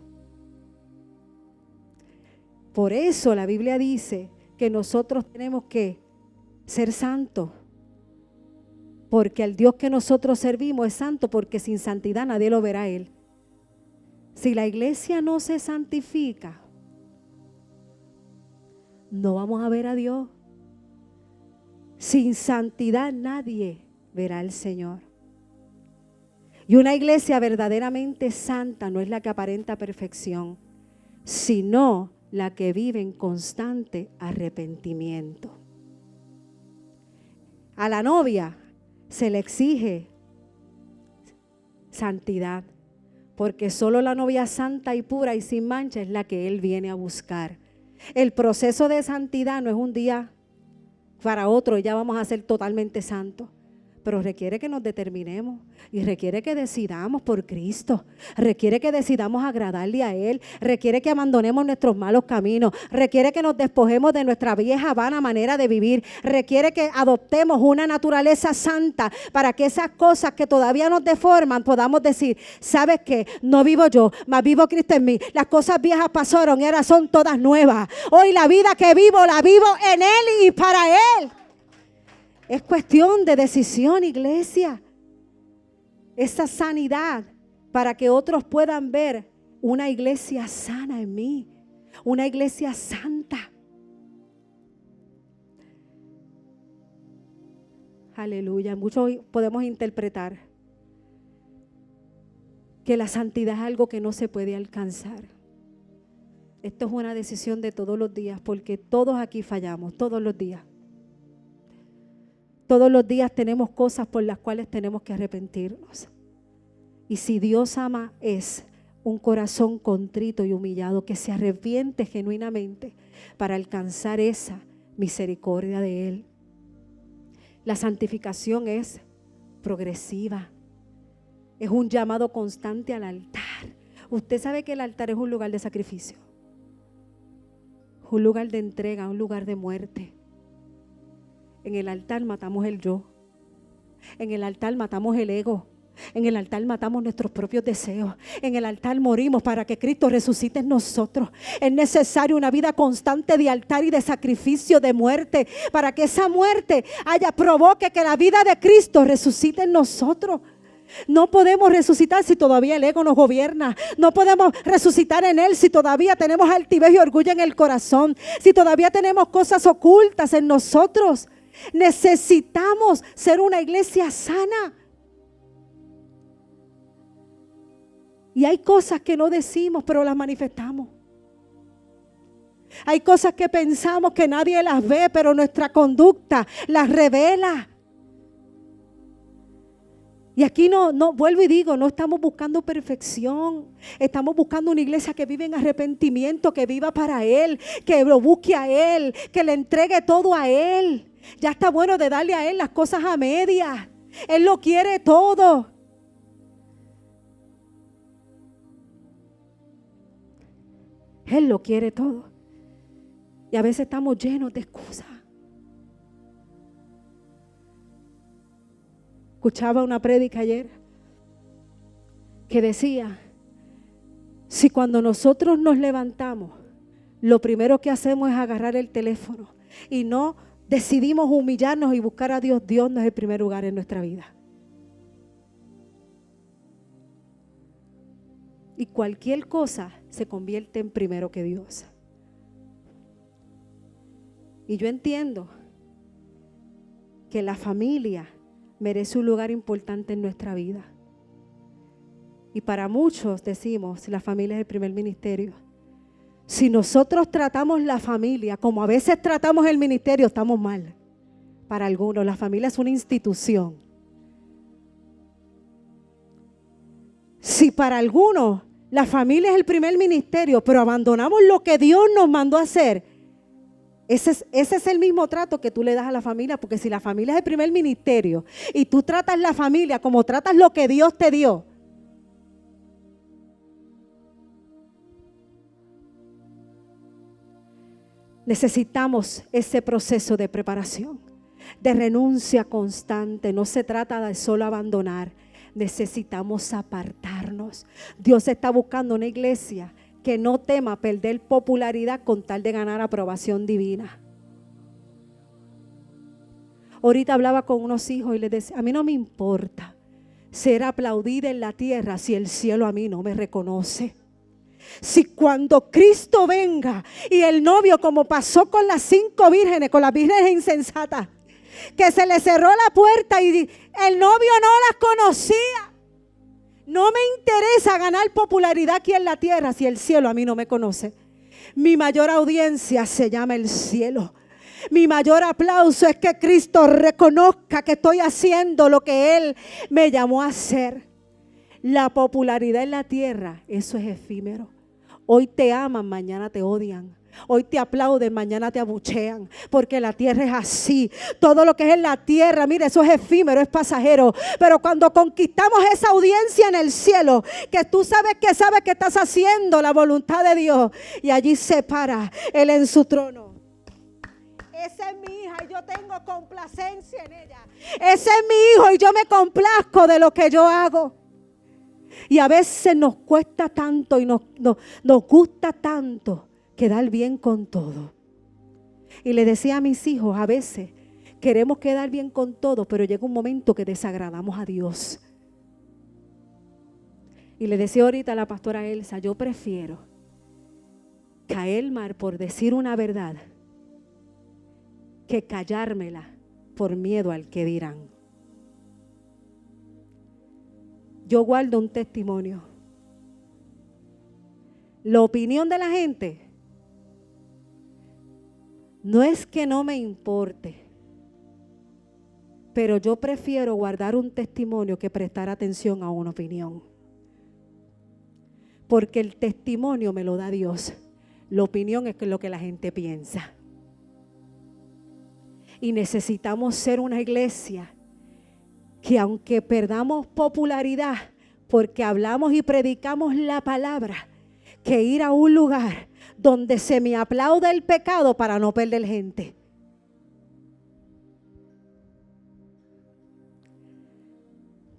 [SPEAKER 1] Por eso la Biblia dice que nosotros tenemos que ser santos. Porque el Dios que nosotros servimos es santo, porque sin santidad nadie lo verá a Él. Si la iglesia no se santifica, no vamos a ver a Dios. Sin santidad nadie verá al Señor. Y una iglesia verdaderamente santa no es la que aparenta perfección, sino la que vive en constante arrepentimiento. A la novia se le exige santidad, porque solo la novia santa y pura y sin mancha es la que Él viene a buscar. El proceso de santidad no es un día para otro y ya vamos a ser totalmente santos. Pero requiere que nos determinemos y requiere que decidamos por Cristo. Requiere que decidamos agradarle a Él. Requiere que abandonemos nuestros malos caminos. Requiere que nos despojemos de nuestra vieja vana manera de vivir. Requiere que adoptemos una naturaleza santa para que esas cosas que todavía nos deforman podamos decir, ¿sabes qué? No vivo yo, mas vivo Cristo en mí. Las cosas viejas pasaron y ahora son todas nuevas. Hoy la vida que vivo, la vivo en Él y para Él. Es cuestión de decisión, iglesia. Esa sanidad para que otros puedan ver una iglesia sana en mí, una iglesia santa. Aleluya. Muchos podemos interpretar que la santidad es algo que no se puede alcanzar. Esto es una decisión de todos los días, porque todos aquí fallamos, todos los días. Todos los días tenemos cosas por las cuales tenemos que arrepentirnos. Y si Dios ama es un corazón contrito y humillado que se arrepiente genuinamente para alcanzar esa misericordia de Él. La santificación es progresiva. Es un llamado constante al altar. Usted sabe que el altar es un lugar de sacrificio, un lugar de entrega, un lugar de muerte. En el altar matamos el yo. En el altar matamos el ego. En el altar matamos nuestros propios deseos. En el altar morimos para que Cristo resucite en nosotros. Es necesario una vida constante de altar y de sacrificio, de muerte, para que esa muerte provoque que la vida de Cristo resucite en nosotros. No podemos resucitar si todavía el ego nos gobierna. No podemos resucitar en Él si todavía tenemos altivez y orgullo en el corazón. Si todavía tenemos cosas ocultas en nosotros. Necesitamos ser una iglesia sana. Y hay cosas que no decimos, pero las manifestamos. Hay cosas que pensamos que nadie las ve, pero nuestra conducta las revela. Y aquí no vuelvo y digo, no estamos buscando perfección. Estamos buscando una iglesia que vive en arrepentimiento, que viva para Él, que lo busque a Él, que le entregue todo a Él. Ya está bueno de darle a Él las cosas a medias. Él lo quiere todo. Él lo quiere todo. Y a veces estamos llenos de excusas. Escuchaba una prédica ayer que decía, si cuando nosotros nos levantamos, lo primero que hacemos es agarrar el teléfono y no decidimos humillarnos y buscar a Dios, Dios no es el primer lugar en nuestra vida. Y cualquier cosa se convierte en primero que Dios. Y yo entiendo que la familia merece un lugar importante en nuestra vida. Y para muchos decimos, la familia es el primer ministerio. Si nosotros tratamos la familia como a veces tratamos el ministerio, estamos mal. Para algunos, la familia es una institución. Si para algunos La familia es el primer ministerio, pero abandonamos lo que Dios nos mandó a hacer. Ese es el mismo trato que tú le das a la familia, porque si la familia es el primer ministerio y tú tratas la familia como tratas lo que Dios te dio, necesitamos ese proceso de preparación, de renuncia constante. No se trata de solo abandonar, necesitamos apartarnos. Dios está buscando una iglesia que no tema perder popularidad con tal de ganar aprobación divina. Ahorita hablaba con unos hijos y les decía, a mí no me importa ser aplaudida en la tierra si el cielo a mí no me reconoce. Si cuando Cristo venga y el novio, como pasó con las 5 vírgenes, con las vírgenes insensatas, que se le cerró la puerta y el novio no las conocía. No me interesa ganar popularidad aquí en la tierra si el cielo a mí no me conoce. Mi mayor audiencia se llama el cielo. Mi mayor aplauso es que Cristo reconozca que estoy haciendo lo que Él me llamó a hacer. La popularidad en la tierra, eso es efímero. Hoy te aman, mañana te odian. Hoy te aplauden, mañana te abuchean, porque la tierra es así. Todo lo que es en la tierra, mire, eso es efímero, es pasajero. Pero cuando conquistamos esa audiencia en el cielo, que tú sabes que estás haciendo la voluntad de Dios, y allí se para Él en su trono. Esa es mi hija y yo tengo complacencia en ella. Ese es mi hijo y yo me complazco de lo que yo hago. Y a veces nos cuesta tanto y nos gusta tanto quedar bien con todo. Y le decía a mis hijos, a veces queremos quedar bien con todo, pero llega un momento que desagradamos a Dios. Y le decía ahorita a la pastora Elsa, yo prefiero caer mal por decir una verdad que callármela por miedo al que dirán. Yo guardo un testimonio. La opinión de la gente no es que no me importe, pero yo prefiero guardar un testimonio que prestar atención a una opinión. Porque el testimonio me lo da Dios. La opinión es lo que la gente piensa. Y necesitamos ser una iglesia que aunque perdamos popularidad porque hablamos y predicamos la palabra, que ir a un lugar donde se me aplauda el pecado para no perder gente.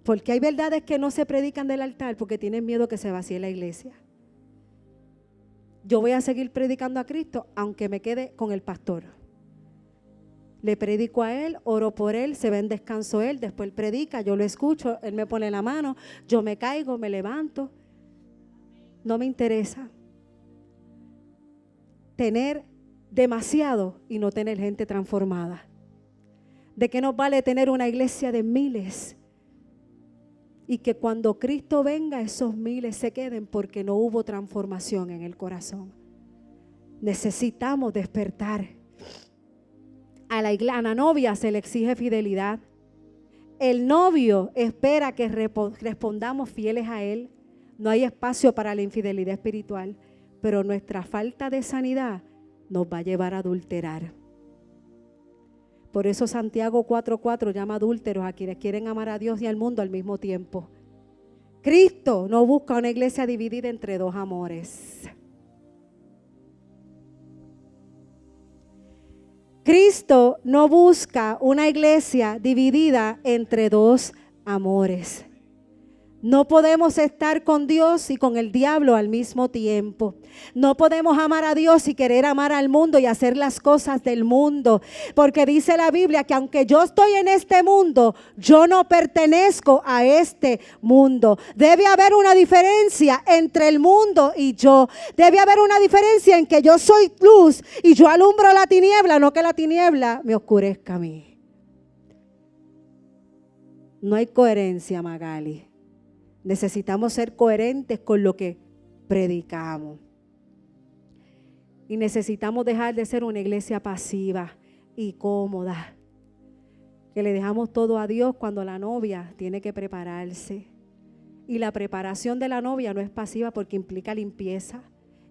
[SPEAKER 1] Porque hay verdades que no se predican del altar porque tienen miedo que se vacíe la iglesia. Yo voy a seguir predicando a Cristo aunque me quede con el pastor. Le predico a él, oro por él, se ve en descanso él, después él predica, yo lo escucho, él me pone la mano, yo me caigo, me levanto. No me interesa tener demasiado y no tener gente transformada. ¿De qué nos vale tener una iglesia de miles y que cuando Cristo venga esos miles se queden porque no hubo transformación en el corazón? Necesitamos despertar. A la novia se le exige fidelidad. El novio espera que respondamos fieles a él. No hay espacio para la infidelidad espiritual, pero nuestra falta de sanidad nos va a llevar a adulterar. Por eso Santiago 4:4 llama adúlteros a quienes quieren amar a Dios y al mundo al mismo tiempo. Cristo no busca una iglesia dividida entre dos amores. Cristo no busca una iglesia dividida entre dos amores. No podemos estar con Dios y con el diablo al mismo tiempo. No podemos amar a Dios y querer amar al mundo y hacer las cosas del mundo. Porque dice la Biblia que aunque yo estoy en este mundo, yo no pertenezco a este mundo. Debe haber una diferencia entre el mundo y yo. Debe haber una diferencia en que yo soy luz y yo alumbro la tiniebla, no que la tiniebla me oscurezca a mí. No hay coherencia, Magali. Necesitamos ser coherentes con lo que predicamos. Y necesitamos dejar de ser una iglesia pasiva y cómoda, que le dejamos todo a Dios cuando la novia tiene que prepararse. Y la preparación de la novia no es pasiva porque implica limpieza,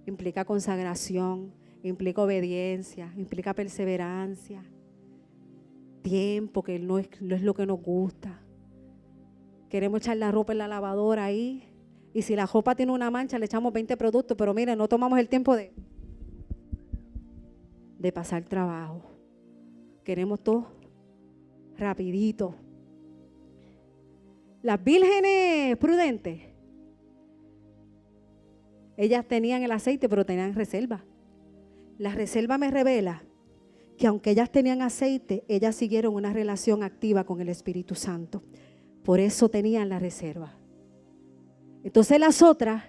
[SPEAKER 1] implica consagración, implica obediencia, implica perseverancia, tiempo que no es lo que nos gusta. Queremos echar la ropa en la lavadora ahí y si la ropa tiene una mancha le echamos 20 productos, pero mire, no tomamos el tiempo de pasar trabajo. Queremos todo rapidito. Las vírgenes prudentes, ellas tenían el aceite, pero tenían reserva. La reserva me revela que aunque ellas tenían aceite, ellas siguieron una relación activa con el Espíritu Santo. Por eso tenían la reserva. Entonces las otras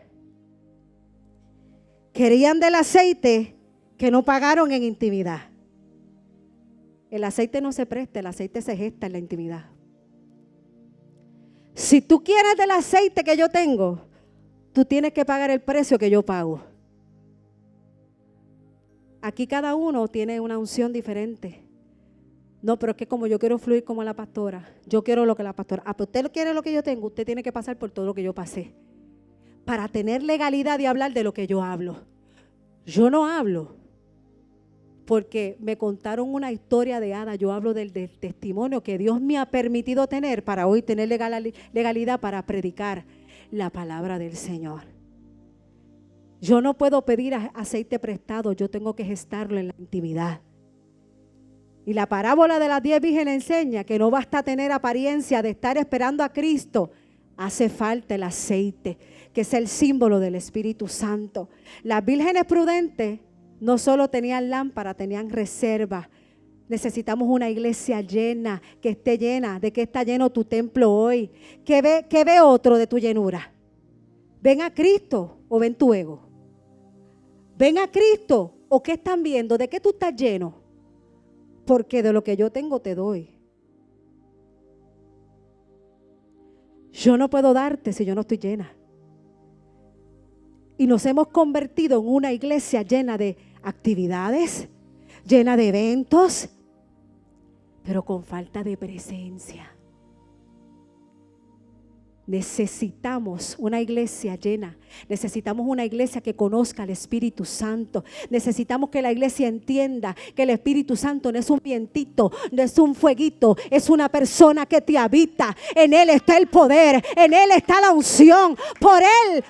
[SPEAKER 1] querían del aceite que no pagaron en intimidad. El aceite no se presta, el aceite se gesta en la intimidad. Si tú quieres del aceite que yo tengo, tú tienes que pagar el precio que yo pago. Aquí cada uno tiene una unción diferente. No, pero es que como yo quiero fluir como la pastora, yo quiero lo que la pastora. Pero usted quiere lo que yo tengo, usted tiene que pasar por todo lo que yo pasé. Para tener legalidad de hablar de lo que yo hablo. Yo no hablo porque me contaron una historia de hadas. Yo hablo del testimonio que Dios me ha permitido tener para hoy tener legalidad para predicar la palabra del Señor. Yo no puedo pedir aceite prestado, yo tengo que gestarlo en la intimidad. Y la parábola de las 10 vírgenes enseña que no basta tener apariencia de estar esperando a Cristo. Hace falta el aceite, que es el símbolo del Espíritu Santo. Las vírgenes prudentes no solo tenían lámpara, tenían reserva. Necesitamos una iglesia llena, que esté llena. ¿De qué está lleno tu templo hoy? ¿Qué ve otro de tu llenura? ¿Ven a Cristo o ven tu ego? ¿Ven a Cristo o qué están viendo? ¿De qué tú estás lleno? Porque de lo que yo tengo te doy. Yo no puedo darte si yo no estoy llena. Y nos hemos convertido en una iglesia llena de actividades, llena de eventos, pero con falta de presencia. Necesitamos una iglesia llena. Necesitamos una iglesia que conozca al Espíritu Santo. Necesitamos que la iglesia entienda que el Espíritu Santo no es un vientito, no es un fueguito, es una persona que te habita. En Él está el poder, en Él está la unción. Por Él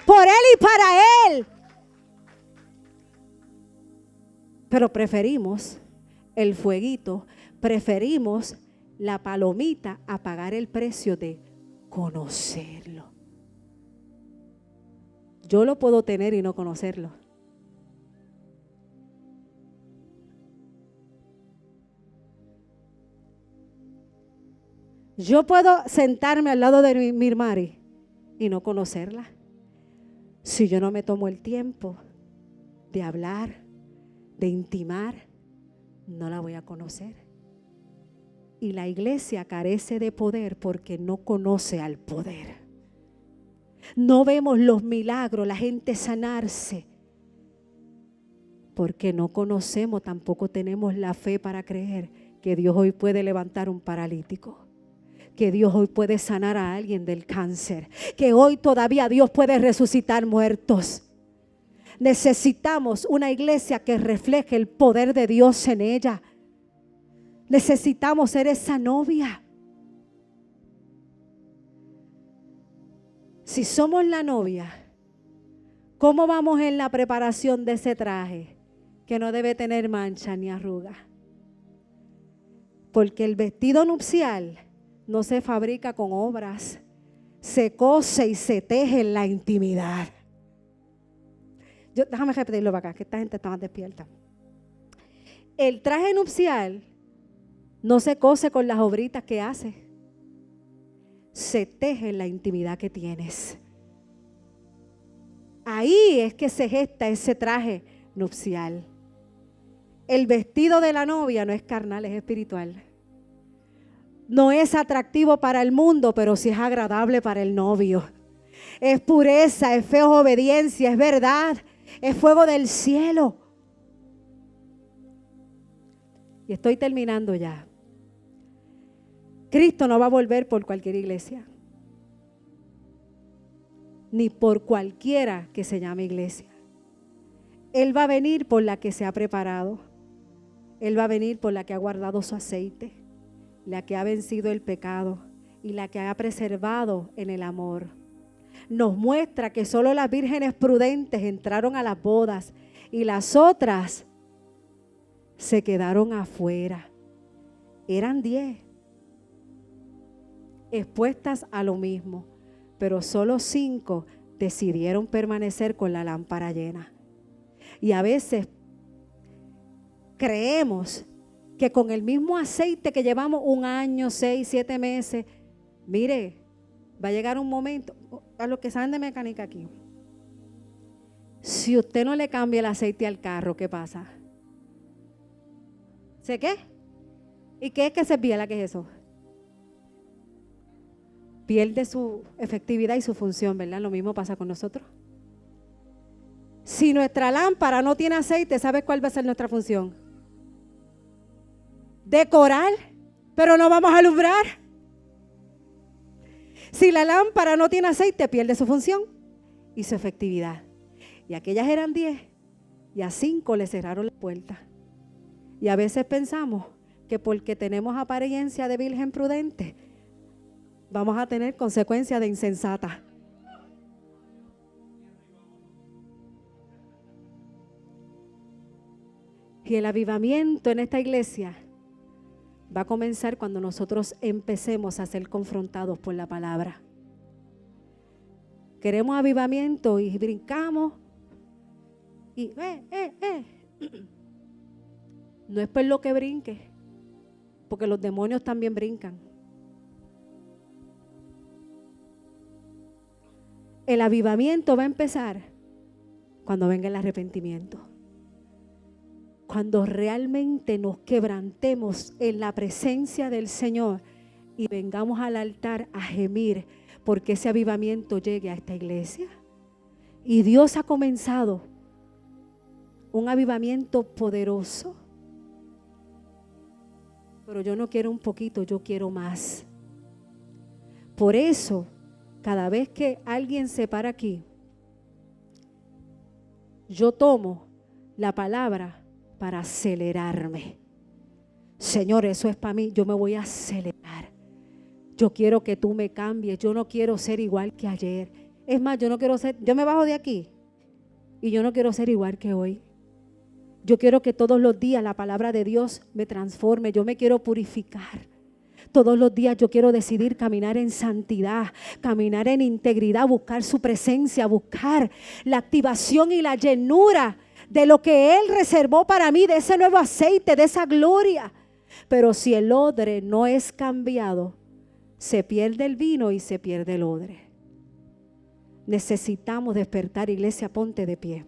[SPEAKER 1] y para Él. Pero preferimos el fueguito, preferimos la palomita a pagar el precio de conocerlo. Yo lo puedo tener y no conocerlo. Yo puedo sentarme al lado de mi Mari y no conocerla. Si yo no me tomo el tiempo de hablar, de intimar, no la voy a conocer. Y la iglesia carece de poder porque no conoce al poder. No vemos los milagros, la gente sanarse, porque no conocemos, tampoco tenemos la fe para creer que Dios hoy puede levantar un paralítico, que Dios hoy puede sanar a alguien del cáncer, que hoy todavía Dios puede resucitar muertos. Necesitamos una iglesia que refleje el poder de Dios en ella. Necesitamos ser esa novia. Si somos la novia, ¿cómo vamos en la preparación de ese traje que no debe tener mancha ni arruga? Porque el vestido nupcial no se fabrica con obras, se cose y se teje en la intimidad. Déjame repetirlo para acá, que esta gente está más despierta. El traje nupcial no se cose con las obritas que hace. Se teje en la intimidad que tienes. Ahí es que se gesta ese traje nupcial. El vestido de la novia no es carnal, es espiritual. No es atractivo para el mundo, pero sí es agradable para el novio. Es pureza, es fe, es obediencia, es verdad, es fuego del cielo. Y estoy terminando ya. Cristo no va a volver por cualquier iglesia. ni por cualquiera que se llame iglesia. Él va a venir por la que se ha preparado. Él va a venir por la que ha guardado su aceite, la que ha vencido el pecado y la que ha preservado en el amor. Nos muestra que solo las vírgenes prudentes entraron a las bodas y las otras se quedaron afuera. Eran 10 expuestas a lo mismo, pero solo 5 decidieron permanecer con la lámpara llena. Y a veces creemos que con el mismo aceite que llevamos 1 año, 6, 7 meses, mire, va a llegar un momento, a los que saben de mecánica aquí, si usted no le cambia el aceite al carro, ¿qué pasa? ¿Se qué? ¿Y qué es que se biela? ¿Qué es eso? Pierde su efectividad y su función, ¿verdad? Lo mismo pasa con nosotros. Si nuestra lámpara no tiene aceite, ¿sabes cuál va a ser nuestra función? Decorar, pero no vamos a alumbrar. Si la lámpara no tiene aceite, pierde su función y su efectividad. Y aquellas eran 10 y a 5 le cerraron la puerta. Y a veces pensamos que porque tenemos apariencia de virgen prudente, vamos a tener consecuencias de insensata. Y el avivamiento en esta iglesia va a comenzar cuando nosotros empecemos a ser confrontados por la palabra. Queremos avivamiento y brincamos y no es por lo que brinque, porque los demonios también brincan. El avivamiento va a empezar cuando venga el arrepentimiento. Cuando realmente nos quebrantemos en la presencia del Señor y vengamos al altar a gemir porque ese avivamiento llegue a esta iglesia. Y Dios ha comenzado un avivamiento poderoso. Pero yo no quiero un poquito, yo quiero más. Por eso, cada vez que alguien se para aquí, yo tomo la palabra para acelerarme. Señor, eso es para mí, yo me voy a acelerar. Yo quiero que tú me cambies, yo no quiero ser igual que ayer. Es más, yo me bajo de aquí y yo no quiero ser igual que hoy. Yo quiero que todos los días la palabra de Dios me transforme, yo me quiero purificar. Todos los días yo quiero decidir caminar en santidad, caminar en integridad, buscar su presencia, buscar la activación y la llenura de lo que Él reservó para mí, de ese nuevo aceite, de esa gloria. Pero si el odre no es cambiado, se pierde el vino y se pierde el odre. Necesitamos despertar, iglesia, ponte de pie.